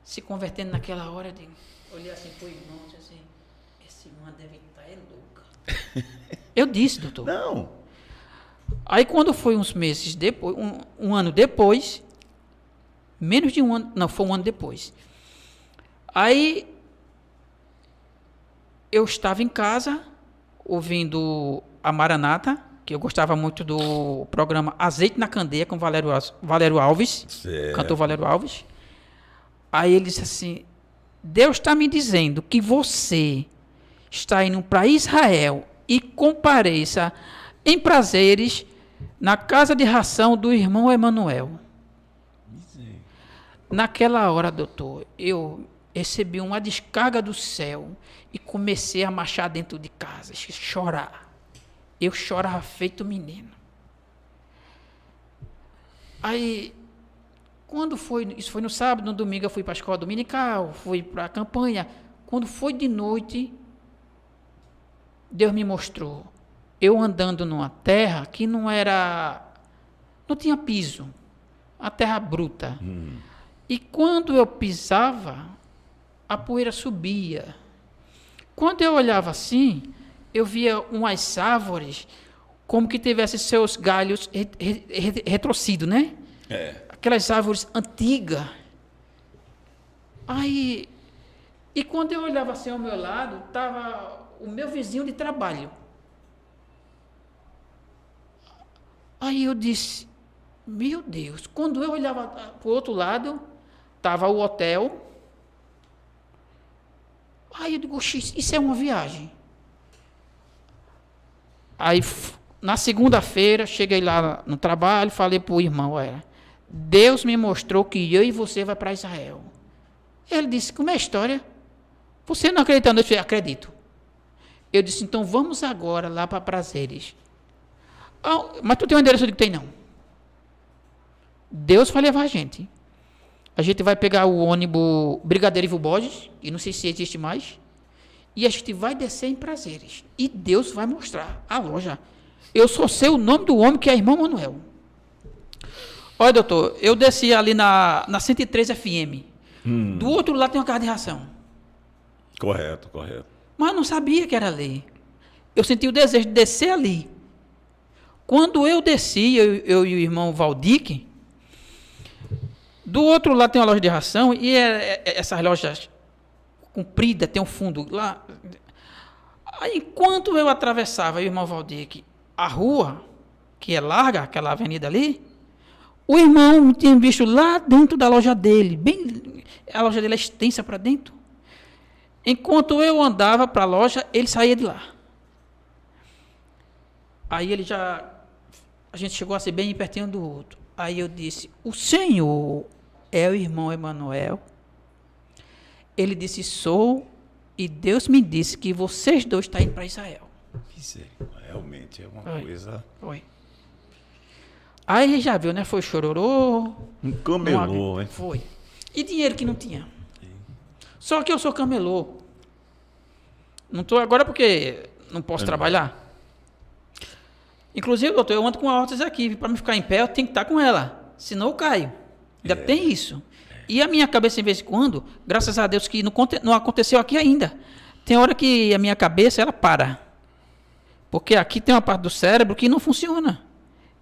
se convertendo naquela hora, olhei assim para o irmão e disse assim: esse irmão deve estar louca. Eu disse, doutor. Não. Aí, quando foi uns meses depois, um ano depois, menos de um ano, não, foi um ano depois. Aí, eu estava em casa, ouvindo a Maranata, que eu gostava muito do programa Azeite na Candeia, com Valério Alves, certo. Cantor Valério Alves. Aí ele disse assim: Deus está me dizendo que você está indo para Israel e compareça em prazeres na casa de ração do irmão Emanuel. Naquela hora, doutor, eu recebi uma descarga do céu e comecei a marchar dentro de casa, chorar. Eu chorava feito menino. Aí, quando foi, isso foi no sábado, no domingo eu fui para a escola dominical, fui para a campanha. Quando foi de noite, Deus me mostrou eu andando numa terra que não tinha piso, a terra bruta. E quando eu pisava, a poeira subia. Quando eu olhava assim, eu via umas árvores como que tivesse seus galhos retrocedidos, né? Aquelas árvores antigas. Aí, e quando eu olhava assim ao meu lado, estava o meu vizinho de trabalho. Aí eu disse, meu Deus, quando eu olhava para o outro lado, estava o hotel. Aí eu digo, isso é uma viagem. Aí, na segunda-feira, cheguei lá no trabalho, falei para o irmão, olha, Deus me mostrou que eu e você vai para Israel. Ele disse, como é a história? Você não acredita nisso? Eu acredito. Eu disse, então vamos agora lá para Prazeres. Ah, mas tu tem um endereço? Eu digo, tem não. Deus vai levar a gente. A gente vai pegar o ônibus Brigadeiro Ivo Borges, e não sei se existe mais, e a gente vai descer em Prazeres. E Deus vai mostrar a loja. Eu só sei o nome do homem, que é irmão Manuel. Olha, doutor, eu desci ali na 103 FM. Do outro lado tem uma casa de ração. Correto, correto. Mas eu não sabia que era ali. Eu senti o desejo de descer ali. Quando eu desci, eu e o irmão Valdique, do outro lado tem uma loja de ração, e essas lojas compridas, tem um fundo lá. Aí, enquanto eu atravessava, o irmão Valdique, a rua, que é larga, aquela avenida ali, o irmão me tinha visto lá dentro da loja dele, a loja dele é extensa para dentro. Enquanto eu andava para a loja, ele saía de lá. Aí a gente chegou a ser bem pertinho do outro. Aí eu disse, o senhor é o irmão Emanuel? Ele disse, sou, e Deus me disse que vocês dois estão indo para Israel. Realmente é uma coisa... Foi. Aí já viu, né? Foi chororô. Um camelô, hein? Foi. E dinheiro que não tinha. Só que eu sou camelô. Não estou agora porque não posso trabalhar. Inclusive, doutor, eu ando com a órtese aqui. Para me ficar em pé, eu tenho que estar com ela. Senão eu caio. Ainda tem isso. E a minha cabeça, de vez em quando, graças a Deus que não aconteceu aqui ainda. Tem hora que a minha cabeça, ela para. Porque aqui tem uma parte do cérebro que não funciona.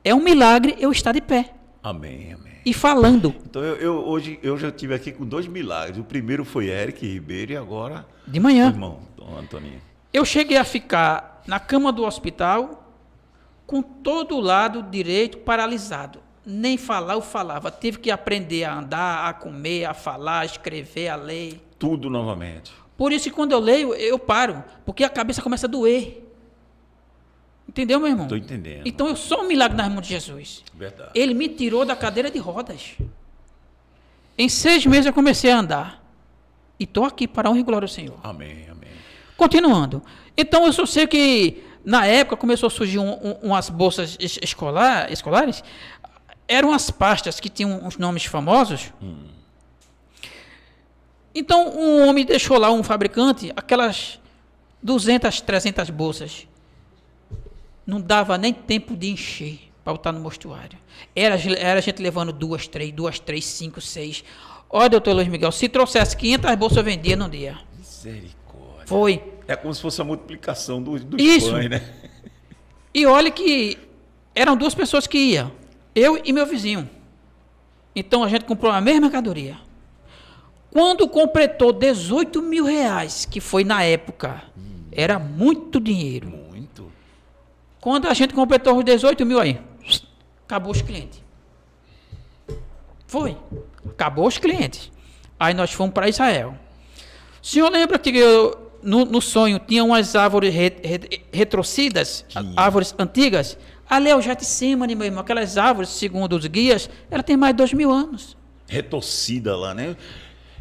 É um milagre eu estar de pé. Amém, amém. E falando. Então, hoje eu já estive aqui com 2 milagres. O primeiro foi Eric Ribeiro e agora... De manhã. O irmão, Dom Antoninho. Eu cheguei a ficar na cama do hospital com todo o lado direito paralisado. Nem falar eu falava. Tive que aprender a andar, a comer, a falar, a escrever, a ler. Tudo novamente. Por isso que quando eu leio, eu paro. Porque a cabeça começa a doer. Entendeu, meu irmão? Estou entendendo. Então eu sou um milagre nas mãos de Jesus. Verdade. Ele me tirou da cadeira de rodas. Em 6 meses eu comecei a andar. E estou aqui para a honra e glória ao Senhor. Amém, amém. Continuando. Então eu só sei que na época começou a surgir umas bolsas escolares. Eram as pastas que tinham uns nomes famosos. Então um homem deixou lá, um fabricante, aquelas 200, 300 bolsas. Não dava nem tempo de encher para botar no mostruário. Era a gente levando 2, 3, 5, 6. Olha, doutor Luiz Miguel, se trouxesse 500 bolsas eu vendia num dia. Misericórdia. Foi. É como se fosse a multiplicação dos Isso. pães, né? E olha que eram 2 pessoas que iam. Eu e meu vizinho. Então a gente comprou a mesma mercadoria. Quando completou 18 mil reais, que foi na época, era muito dinheiro. Muito. Quando a gente completou os 18 mil aí, acabou os clientes. Foi. Acabou os clientes. Aí nós fomos para Israel. O senhor lembra que no sonho tinha umas árvores retrocidas, árvores antigas? Ali é o Getsemane, meu irmão. Aquelas árvores, segundo os guias, ela tem mais de 2.000 anos. Retorcida lá, né?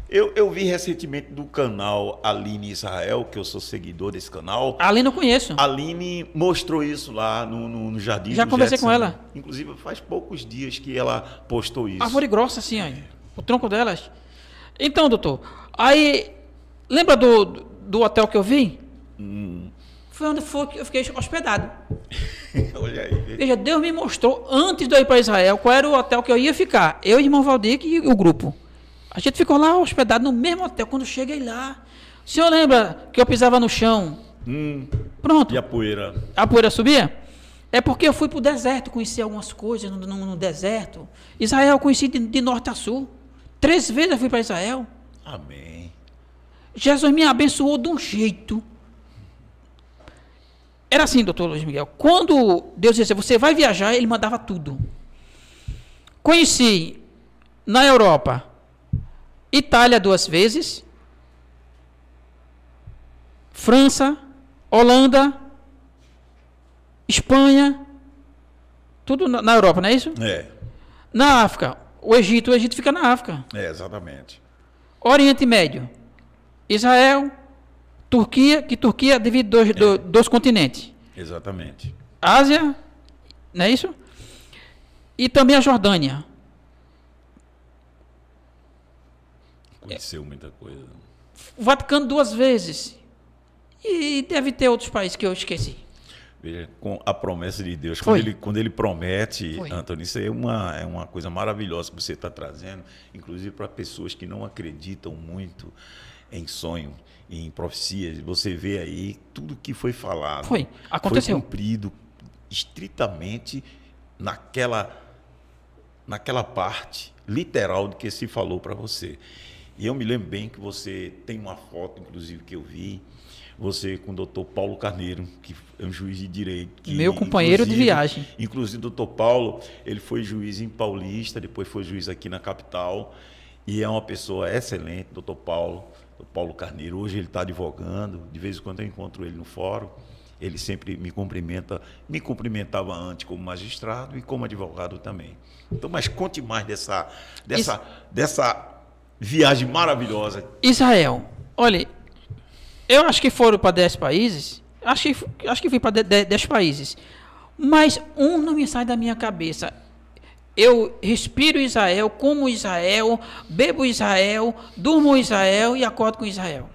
Eu vi recentemente do canal Aline Israel, que eu sou seguidor desse canal. Ali não conheço. A Aline mostrou isso lá no Jardim Já do conversei Getsemane. com ela. Inclusive, faz poucos dias que ela postou isso. Árvore grossa, assim, ó, o tronco delas. Então, doutor, aí, lembra do hotel que eu vi? Foi onde eu fiquei hospedado. Olha aí. Veja, Deus me mostrou, antes de eu ir para Israel, qual era o hotel que eu ia ficar. Eu, irmão Valdir e o grupo. A gente ficou lá hospedado no mesmo hotel. Quando eu cheguei lá, o senhor lembra que eu pisava no chão? Pronto. E a poeira? A poeira subia? É porque eu fui para o deserto, conheci algumas coisas no deserto. Israel eu conheci de norte a sul. 3 vezes eu fui para Israel. Amém. Jesus me abençoou de um jeito. Era assim, doutor Luiz Miguel. Quando Deus dizia, você vai viajar, ele mandava tudo. Conheci na Europa, Itália 2 vezes, França, Holanda, Espanha, tudo na Europa, não é isso? É. Na África, o Egito fica na África. É, exatamente. Oriente Médio, Israel, Turquia, que Turquia divide dois continentes. Exatamente. Ásia, não é isso? E também a Jordânia. Conheceu muita coisa. O Vaticano 2 vezes. E deve ter outros países que eu esqueci. Veja, com a promessa de Deus. Foi. Quando ele promete, Foi. Antônio, isso é uma coisa maravilhosa que você está trazendo, inclusive para pessoas que não acreditam muito em sonho, em profecias. Você vê aí tudo que foi falado. Foi. Aconteceu. Foi cumprido estritamente naquela parte literal do que se falou para você. E eu me lembro bem que você tem uma foto, inclusive, que eu vi, você com o doutor Paulo Carneiro, que é um juiz de direito. Meu companheiro de viagem. Inclusive, o doutor Paulo, ele foi juiz em Paulista, depois foi juiz aqui na capital, e é uma pessoa excelente, doutor Paulo Carneiro. Hoje ele está advogando, de vez em quando eu encontro ele no fórum, ele sempre me cumprimentava antes como magistrado e como advogado também. Então, mas conte mais dessa viagem maravilhosa. Israel, olha, eu acho que foram para 10 países, acho que fui para 10 países, mas um não me sai da minha cabeça. Eu respiro Israel, como Israel, bebo Israel, durmo Israel e acordo com Israel.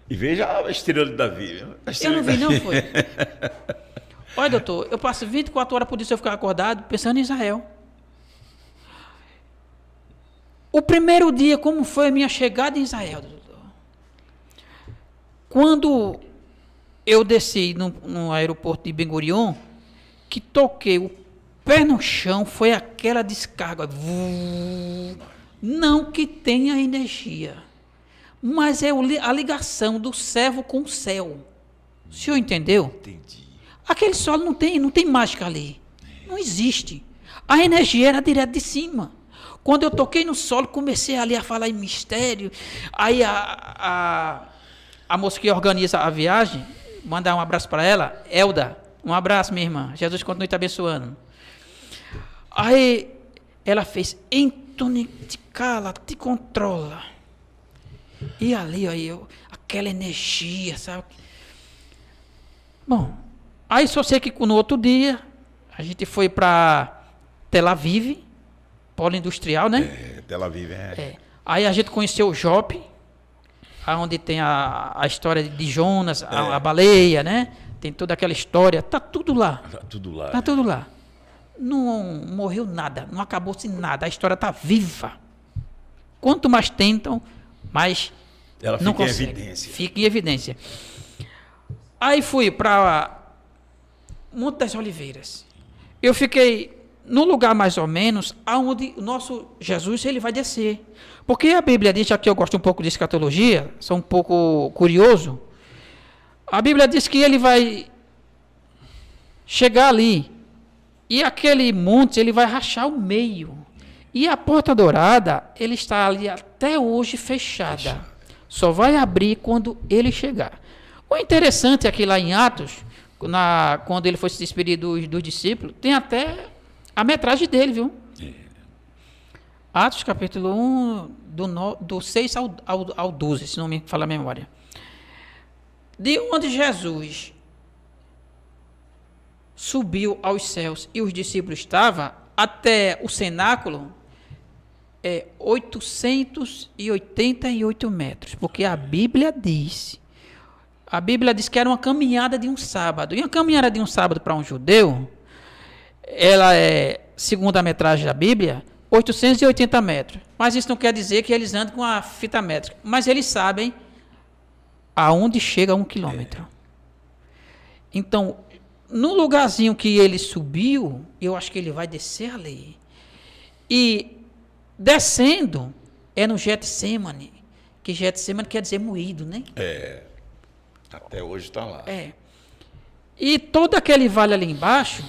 E veja a estrela de Davi. Eu não vi, não foi. Olha, doutor, eu passo 24 horas por dia se eu ficar acordado pensando em Israel. O primeiro dia, como foi a minha chegada em Israel, doutor? Quando eu desci no aeroporto de Ben Gurion, que toquei o pé no chão, foi aquela descarga. Não que tenha energia, mas é a ligação do servo com o céu. O senhor entendeu? Entendi. Aquele solo não tem mágica ali. Não existe. A energia era direto de cima. Quando eu toquei no solo, comecei ali a falar em mistério. Aí a moça que organiza a viagem, mandar um abraço para ela, Elda. Um abraço, minha irmã. Jesus continue te abençoando. Aí ela fez, Antônio, te cala, te controla. E ali, aí, aquela energia, sabe? Bom, aí só sei que no outro dia, a gente foi para Tel Aviv, polo industrial, né? Tel Aviv, Aí a gente conheceu o Jope, onde tem a história de Jonas, a baleia, né? Tem toda aquela história, tá tudo lá. Tá tudo lá. Tá tudo lá. Não morreu nada, não acabou-se nada, a história tá viva. Quanto mais tentam, mais ela não fica consegue. em evidência. Fica em evidência. Aí fui para Monte das Oliveiras. Eu fiquei no lugar mais ou menos aonde o nosso Jesus ele vai descer. Porque a Bíblia diz, aqui eu gosto um pouco de escatologia, sou um pouco curioso. A Bíblia diz que ele vai chegar ali e aquele monte ele vai rachar o meio. E a Porta Dourada, ele está ali até hoje fechada. Só vai abrir quando ele chegar. O interessante é que lá em Atos, quando ele foi se despedir dos discípulos, tem até a metragem dele, viu? Atos capítulo 1, do 6 ao 12, se não me falha a memória. De onde Jesus subiu aos céus e os discípulos estavam, até o cenáculo, 888 metros, porque a Bíblia diz que era uma caminhada de um sábado. E uma caminhada de um sábado para um judeu, ela é, segundo a metragem da Bíblia, 880 metros. Mas isso não quer dizer que eles andam com a fita métrica. Mas eles sabem aonde chega 1 quilômetro. Então, no lugarzinho que ele subiu, eu acho que ele vai descer ali. E descendo, é no Getsemane, que Getsemane quer dizer moído, né? Até hoje está lá. E todo aquele vale ali embaixo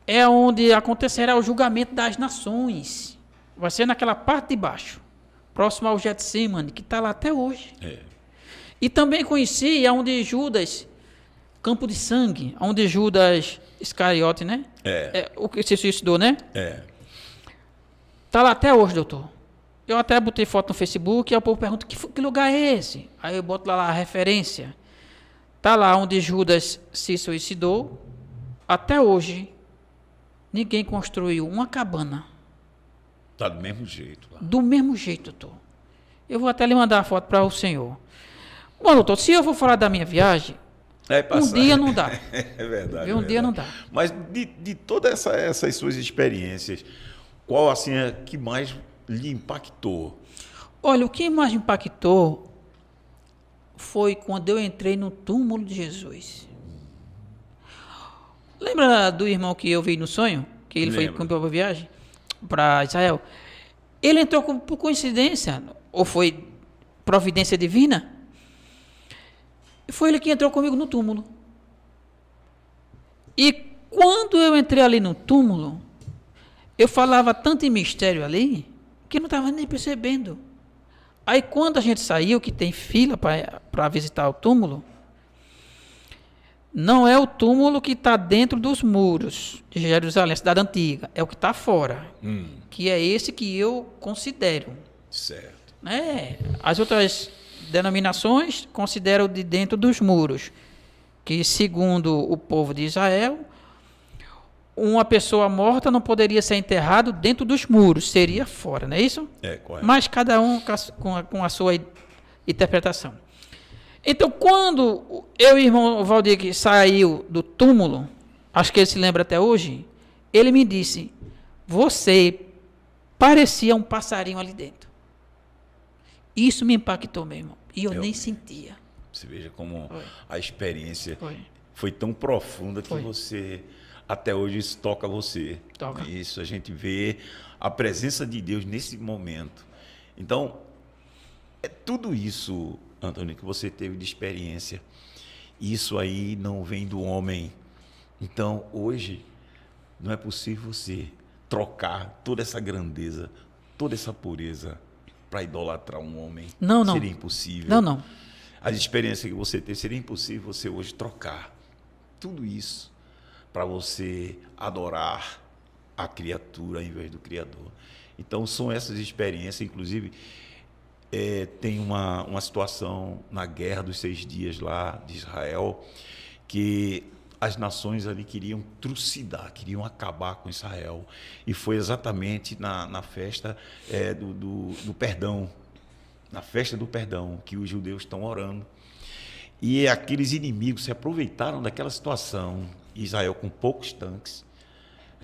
é onde acontecerá o julgamento das nações. Vai ser naquela parte de baixo, próximo ao Getsemane, que está lá até hoje. E também conheci onde Judas, campo de sangue, onde Judas Iscariote, né? O que se suicidou, né? Está lá até hoje, doutor. Eu até botei foto no Facebook e o povo pergunta, que lugar é esse? Aí eu boto lá a referência. Está lá onde Judas se suicidou. Até hoje, ninguém construiu uma cabana. Está do mesmo jeito lá. Do mesmo jeito, doutor. Eu vou até lhe mandar a foto para o senhor. Bom, doutor, se eu for falar da minha viagem, um dia não dá. É verdade. Um dia não dá. Mas de todas essas suas experiências, qual assim é que mais lhe impactou? Olha, o que mais me impactou foi quando eu entrei no túmulo de Jesus. Lembra do irmão que eu vi no sonho? Que ele foi para a viagem para Israel? Ele entrou por coincidência, ou foi providência divina? Foi ele que entrou comigo no túmulo. E quando eu entrei ali no túmulo, eu falava tanto em mistério ali, que não estava nem percebendo. Aí quando a gente saiu, que tem fila para visitar o túmulo, não é o túmulo que está dentro dos muros de Jerusalém, a cidade antiga, é o que está fora, que é esse que eu considero. Certo. As outras denominações consideram de dentro dos muros, que segundo o povo de Israel, uma pessoa morta não poderia ser enterrado dentro dos muros, seria fora, não é isso? Correto. Mas cada um com a sua interpretação. Então, quando eu e o irmão Valdir saiu do túmulo, acho que ele se lembra até hoje, ele me disse, você parecia um passarinho ali dentro. Isso me impactou mesmo. E eu nem sentia. Você veja como a experiência foi tão profunda que você, até hoje, isso toca você. Toca. Isso, a gente vê a presença de Deus nesse momento. Então, é tudo isso, Antônio, que você teve de experiência. Isso aí não vem do homem. Então, hoje, não é possível você trocar toda essa grandeza, toda essa pureza para idolatrar um homem. Não. Seria impossível. Não. As experiências que você teve, seria impossível você hoje trocar tudo isso para você adorar a criatura ao invés do Criador. Então, são essas experiências, inclusive, tem uma situação na Guerra dos 6 Dias lá de Israel, que as nações ali queriam trucidar, queriam acabar com Israel. E foi exatamente na festa do perdão, na festa do perdão, que os judeus estão orando. E aqueles inimigos se aproveitaram daquela situação, Israel com poucos tanques,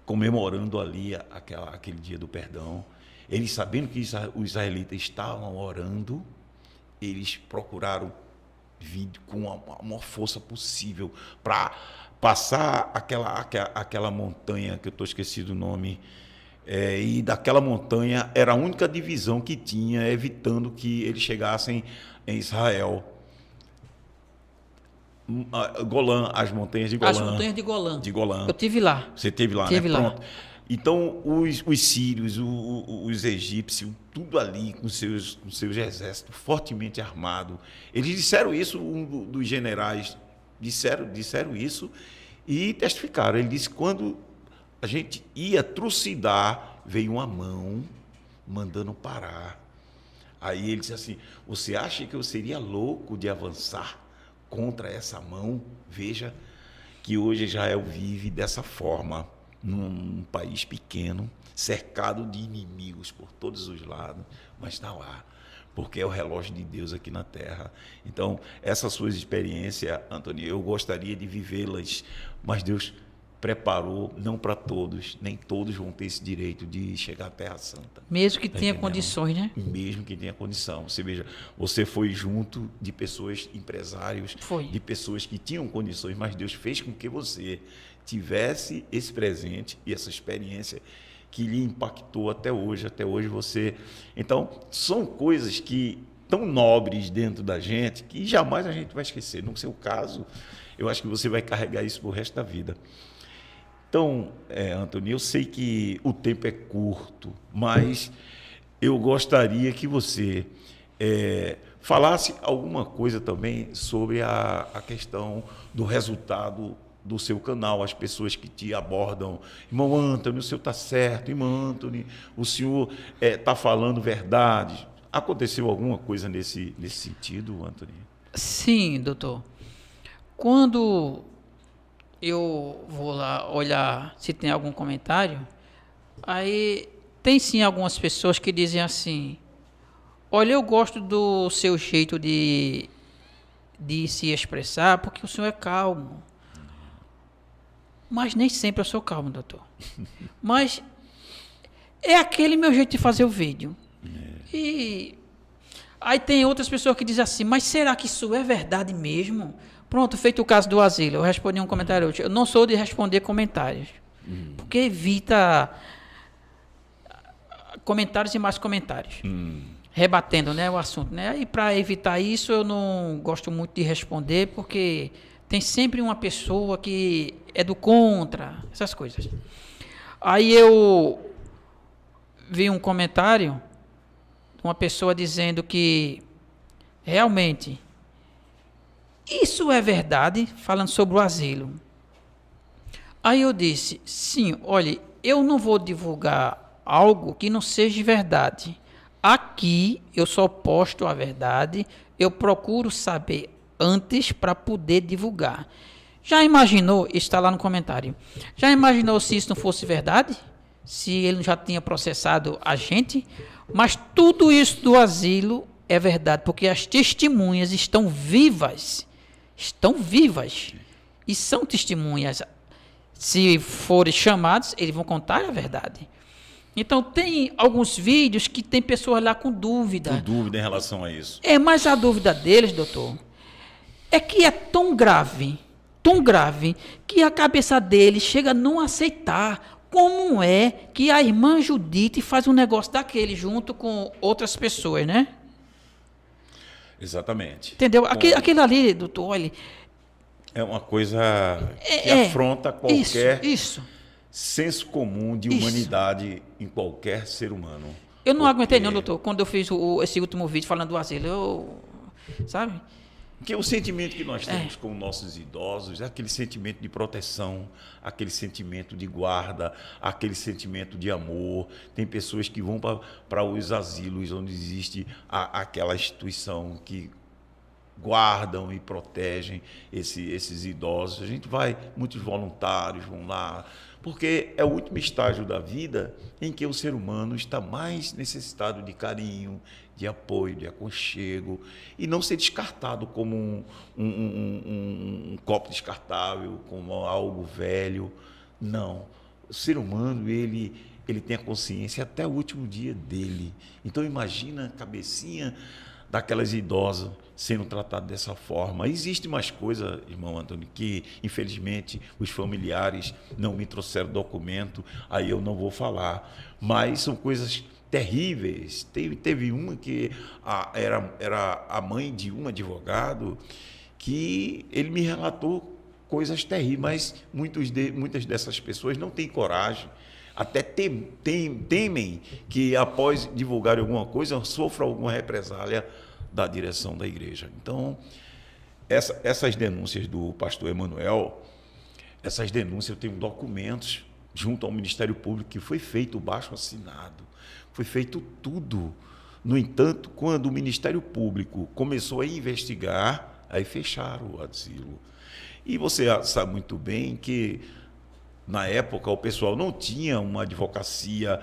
comemorando ali aquele dia do perdão. Eles, sabendo que os israelitas estavam orando, eles procuraram vir com a maior força possível para passar aquela montanha, que eu estou esquecido o nome, e daquela montanha era a única divisão que tinha, evitando que eles chegassem em Israel. Golã, as montanhas de Golã. As montanhas de Golã. De Golã. Eu tive lá. Você esteve lá, Tive né? lá. Pronto. Então, os sírios, os egípcios, tudo ali com seus exércitos fortemente armados, eles disseram isso, um dos generais disseram isso e testificaram. Ele disse que quando a gente ia trucidar, veio uma mão mandando parar. Aí ele disse assim, você acha que eu seria louco de avançar contra essa mão? Veja que hoje Israel vive dessa forma, num país pequeno, cercado de inimigos por todos os lados, mas está lá, porque é o relógio de Deus aqui na terra. Então, essas suas experiências, Antônio, eu gostaria de vivê-las, mas Deus preparou, não para todos, nem todos vão ter esse direito de chegar à Terra Santa. Mesmo que tenha condições, né? Mesmo que tenha condição. Você veja, você foi junto de pessoas, empresários, de pessoas que tinham condições, mas Deus fez com que você tivesse esse presente e essa experiência que lhe impactou até hoje você... Então, são coisas que tão nobres dentro da gente que jamais a gente vai esquecer. No seu caso, eu acho que você vai carregar isso pro resto da vida. Então, Antony, eu sei que o tempo é curto, mas eu gostaria que você falasse alguma coisa também sobre a questão do resultado do seu canal, as pessoas que te abordam. Irmão Antony, o senhor está certo. Irmão Antony, o senhor está falando verdade. Aconteceu alguma coisa nesse sentido, Antony? Sim, doutor. Quando eu vou lá olhar se tem algum comentário, aí tem sim algumas pessoas que dizem assim: olha, eu gosto do seu jeito de se expressar porque o senhor é calmo. Mas nem sempre eu sou calmo, doutor. Mas é aquele meu jeito de fazer o vídeo. E aí tem outras pessoas que dizem assim: mas será que isso é verdade mesmo? Pronto, feito o caso do asilo, eu respondi um comentário hoje. Eu não sou de responder comentários, porque evita comentários e mais comentários, rebatendo, né, o assunto, né? E para evitar isso, eu não gosto muito de responder, porque tem sempre uma pessoa que é do contra, essas coisas. Aí eu vi um comentário de uma pessoa dizendo que realmente isso é verdade, falando sobre o asilo. Aí eu disse: sim, olha, eu não vou divulgar algo que não seja verdade. Aqui eu só posto a verdade, eu procuro saber antes para poder divulgar. Já imaginou, está lá no comentário, já imaginou se isso não fosse verdade? Se ele já tinha processado a gente? Mas tudo isso do asilo é verdade, porque as testemunhas estão vivas, e são testemunhas. Se forem chamados, eles vão contar a verdade. Então, tem alguns vídeos que tem pessoas lá com dúvida. Com dúvida em relação a isso. Mas a dúvida deles, doutor, é que é tão grave, que a cabeça deles chega a não aceitar. Como é que a irmã Judite faz um negócio daquele junto com outras pessoas, né? Exatamente. Entendeu? Aquele ali, doutor, olha... É uma coisa que afronta qualquer senso comum de humanidade em qualquer ser humano. Eu não aguentei não, doutor, quando eu fiz esse último vídeo falando do asilo. Sabe? Porque o sentimento que nós temos com nossos idosos é aquele sentimento de proteção, aquele sentimento de guarda, aquele sentimento de amor. Tem pessoas que vão para os asilos onde existe aquela instituição que guardam e protegem esses idosos. A gente vai, muitos voluntários vão lá, porque é o último estágio da vida em que o ser humano está mais necessitado de carinho, de apoio, de aconchego, e não ser descartado como um copo descartável, como algo velho. Não. O ser humano, ele tem a consciência até o último dia dele. Então, imagina a cabecinha daquelas idosas sendo tratadas dessa forma. Existe mais coisa, irmão Antony, que infelizmente os familiares não me trouxeram documento, aí eu não vou falar, mas são coisas terríveis. Teve uma que era a mãe de um advogado que ele me relatou coisas terríveis, mas muitas dessas pessoas não têm coragem, até temem que após divulgar alguma coisa sofra alguma represália da direção da igreja. Então, essas denúncias do pastor Emanuel, essas denúncias, eu tenho documentos junto ao Ministério Público que foi feito o baixo-assinado, foi feito tudo. No entanto, quando o Ministério Público começou a investigar, aí fecharam o asilo. E você sabe muito bem que, na época, o pessoal não tinha uma advocacia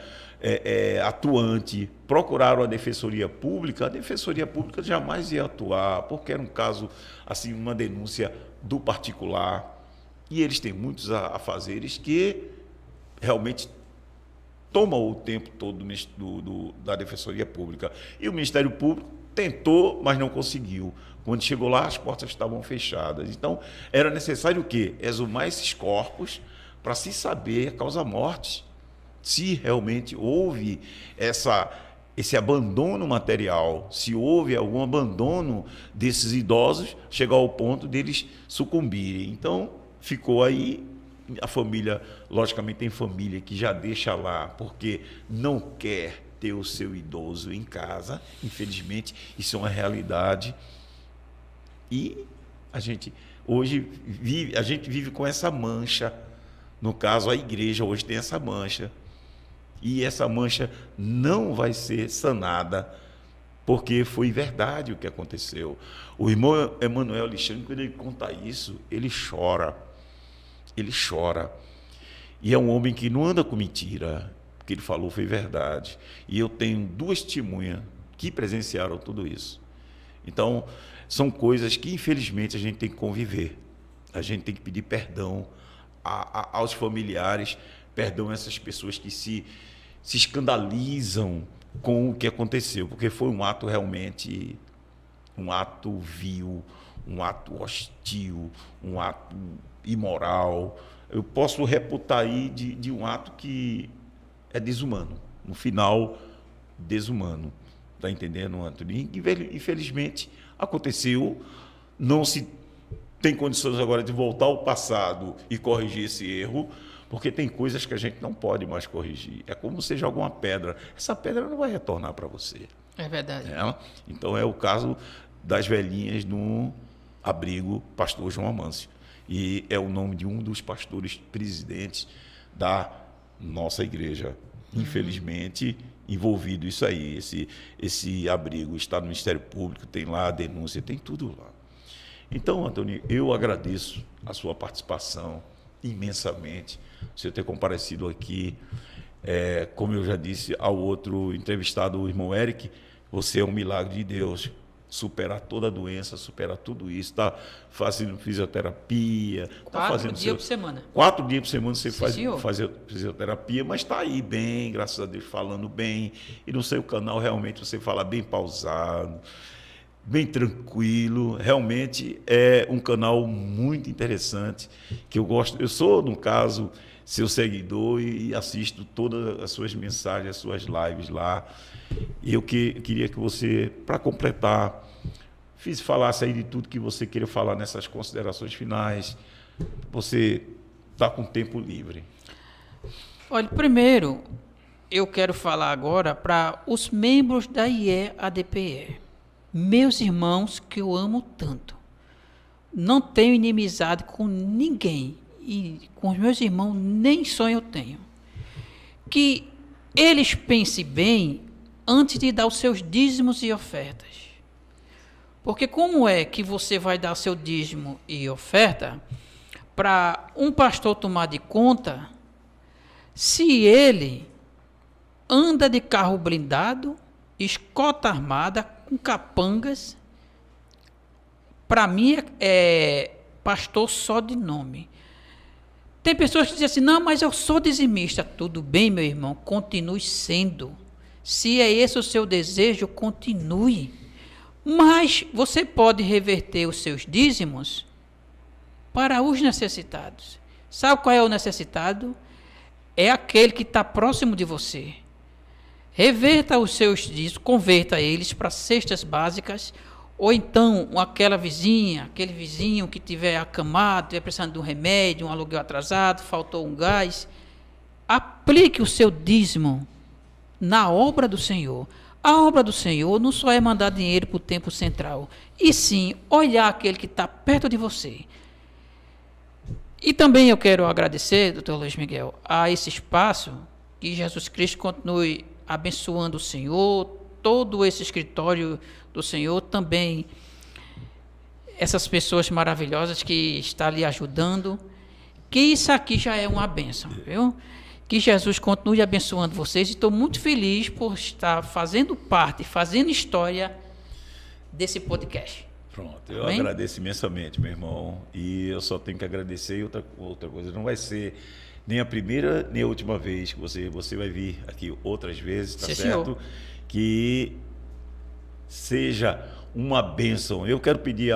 atuante, procuraram a Defensoria Pública, a Defensoria Pública jamais ia atuar, porque era um caso, assim, uma denúncia do particular, e eles têm muitos afazeres que realmente tomam o tempo todo da Defensoria Pública. E o Ministério Público tentou, mas não conseguiu. Quando chegou lá, as portas estavam fechadas. Então, era necessário o quê? Exumar esses corpos para se saber a causa-morte, se realmente houve esse abandono material, se houve algum abandono desses idosos, chegar ao ponto deles sucumbirem. Então, ficou aí, a família, logicamente tem família que já deixa lá, porque não quer ter o seu idoso em casa, infelizmente, isso é uma realidade. E a gente hoje vive com essa mancha, no caso a igreja hoje tem essa mancha, e essa mancha não vai ser sanada, porque foi verdade o que aconteceu. O irmão Emanuel Alexandre, quando ele conta isso, ele chora, e é um homem que não anda com mentira, o que ele falou foi verdade, e eu tenho 2 testemunhas que presenciaram tudo isso. Então, são coisas que, infelizmente, a gente tem que conviver. A gente tem que pedir perdão aos familiares, perdão a essas pessoas que se escandalizam com o que aconteceu, porque foi um ato realmente, um ato vil, um ato hostil, um ato imoral. Eu posso reputar aí de um ato que é desumano. No final, desumano. Está entendendo, Antônio? Infelizmente, aconteceu, não se tem condições agora de voltar ao passado e corrigir esse erro, porque tem coisas que a gente não pode mais corrigir. É como você joga uma pedra, essa pedra não vai retornar para você. É verdade. Então, é o caso das velhinhas no abrigo Pastor João Amâncio. E é o nome de um dos pastores presidentes da nossa igreja. Infelizmente, envolvido isso aí, esse abrigo está no Ministério Público, tem lá a denúncia, tem tudo lá. Então, Antônio, eu agradeço a sua participação imensamente, você ter comparecido aqui. Como eu já disse ao outro entrevistado, o irmão Eric, você é um milagre de Deus. Superar toda a doença, superar tudo isso, está fazendo fisioterapia. 4 dias por semana. 4 dias por semana você faz fisioterapia, mas está aí bem, graças a Deus, falando bem. E no seu canal, realmente, você fala bem pausado, bem tranquilo. Realmente é um canal muito interessante, que eu gosto. Eu sou, no caso, seu seguidor e assisto todas as suas mensagens, as suas lives lá. E eu queria que você, para completar, falasse aí de tudo que você queria falar nessas considerações finais. Você está com tempo livre. Olha, primeiro, eu quero falar agora para os membros da IEADPE, meus irmãos que eu amo tanto. Não tenho inimizade com ninguém, e com os meus irmãos nem sonho eu tenho. Que eles pensem bem antes de dar os seus dízimos e ofertas. Porque como é que você vai dar seu dízimo e oferta para um pastor tomar de conta se ele anda de carro blindado, escolta armada, com capangas? Para mim é pastor só de nome. Tem pessoas que dizem assim, não, mas eu sou dizimista. Tudo bem, meu irmão, continue sendo. Se é esse o seu desejo, continue. Mas você pode reverter os seus dízimos para os necessitados. Sabe qual é o necessitado? É aquele que está próximo de você. Reverta os seus dízimos, converta eles para cestas básicas, ou então aquela vizinha, aquele vizinho que estiver acamado, estiver precisando de um remédio, um aluguel atrasado, faltou um gás. Aplique o seu dízimo na obra do Senhor. A obra do Senhor não só é mandar dinheiro para o templo central, e sim olhar aquele que está perto de você. E também eu quero agradecer, doutor Luiz Miguel, a esse espaço, que Jesus Cristo continue abençoando o Senhor, todo esse escritório do Senhor, também essas pessoas maravilhosas que estão ali ajudando, que isso aqui já é uma bênção, viu? Que Jesus continue abençoando vocês, e estou muito feliz por estar fazendo parte, fazendo história desse podcast. Pronto, eu agradeço imensamente, meu irmão, e eu só tenho que agradecer. E outra coisa, não vai ser nem a primeira nem a última vez que você vai vir aqui outras vezes, tá certo? Senhor. Que seja uma bênção. Eu quero pedir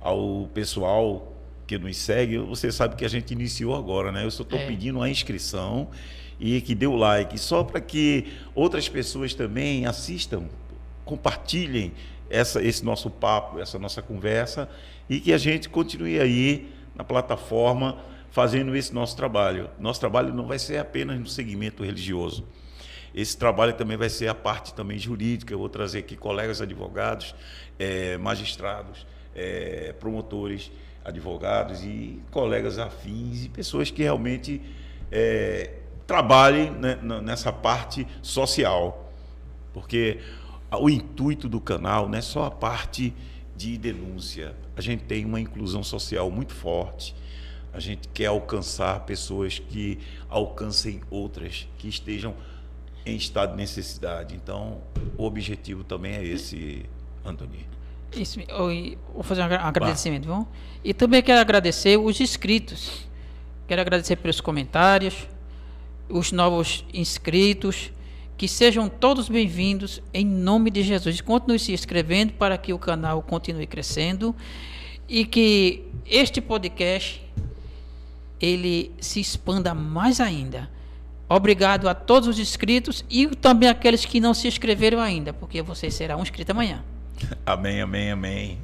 ao pessoal que nos segue, você sabe que a gente iniciou agora, né? Eu só estou pedindo a inscrição, e que dê o like, só para que outras pessoas também assistam, compartilhem esse nosso papo, essa nossa conversa, e que a gente continue aí na plataforma fazendo esse nosso trabalho. Nosso trabalho não vai ser apenas no segmento religioso. Esse trabalho também vai ser a parte também jurídica. Eu vou trazer aqui colegas advogados, magistrados, promotores, advogados e colegas afins e pessoas que realmente trabalhem, né, nessa parte social. Porque o intuito do canal não é só a parte de denúncia. A gente tem uma inclusão social muito forte. A gente quer alcançar pessoas que alcancem outras, que estejam em estado de necessidade. Então, o objetivo também é esse, Antony. Isso, vou fazer um agradecimento, viu? E também quero agradecer os inscritos. Quero agradecer pelos comentários, os novos inscritos. Que sejam todos bem-vindos em nome de Jesus. Continue se inscrevendo para que o canal continue crescendo e que este podcast ele se expanda mais ainda. Obrigado a todos os inscritos e também aqueles que não se inscreveram ainda, porque você será um inscrito amanhã. Amém, amém, amém.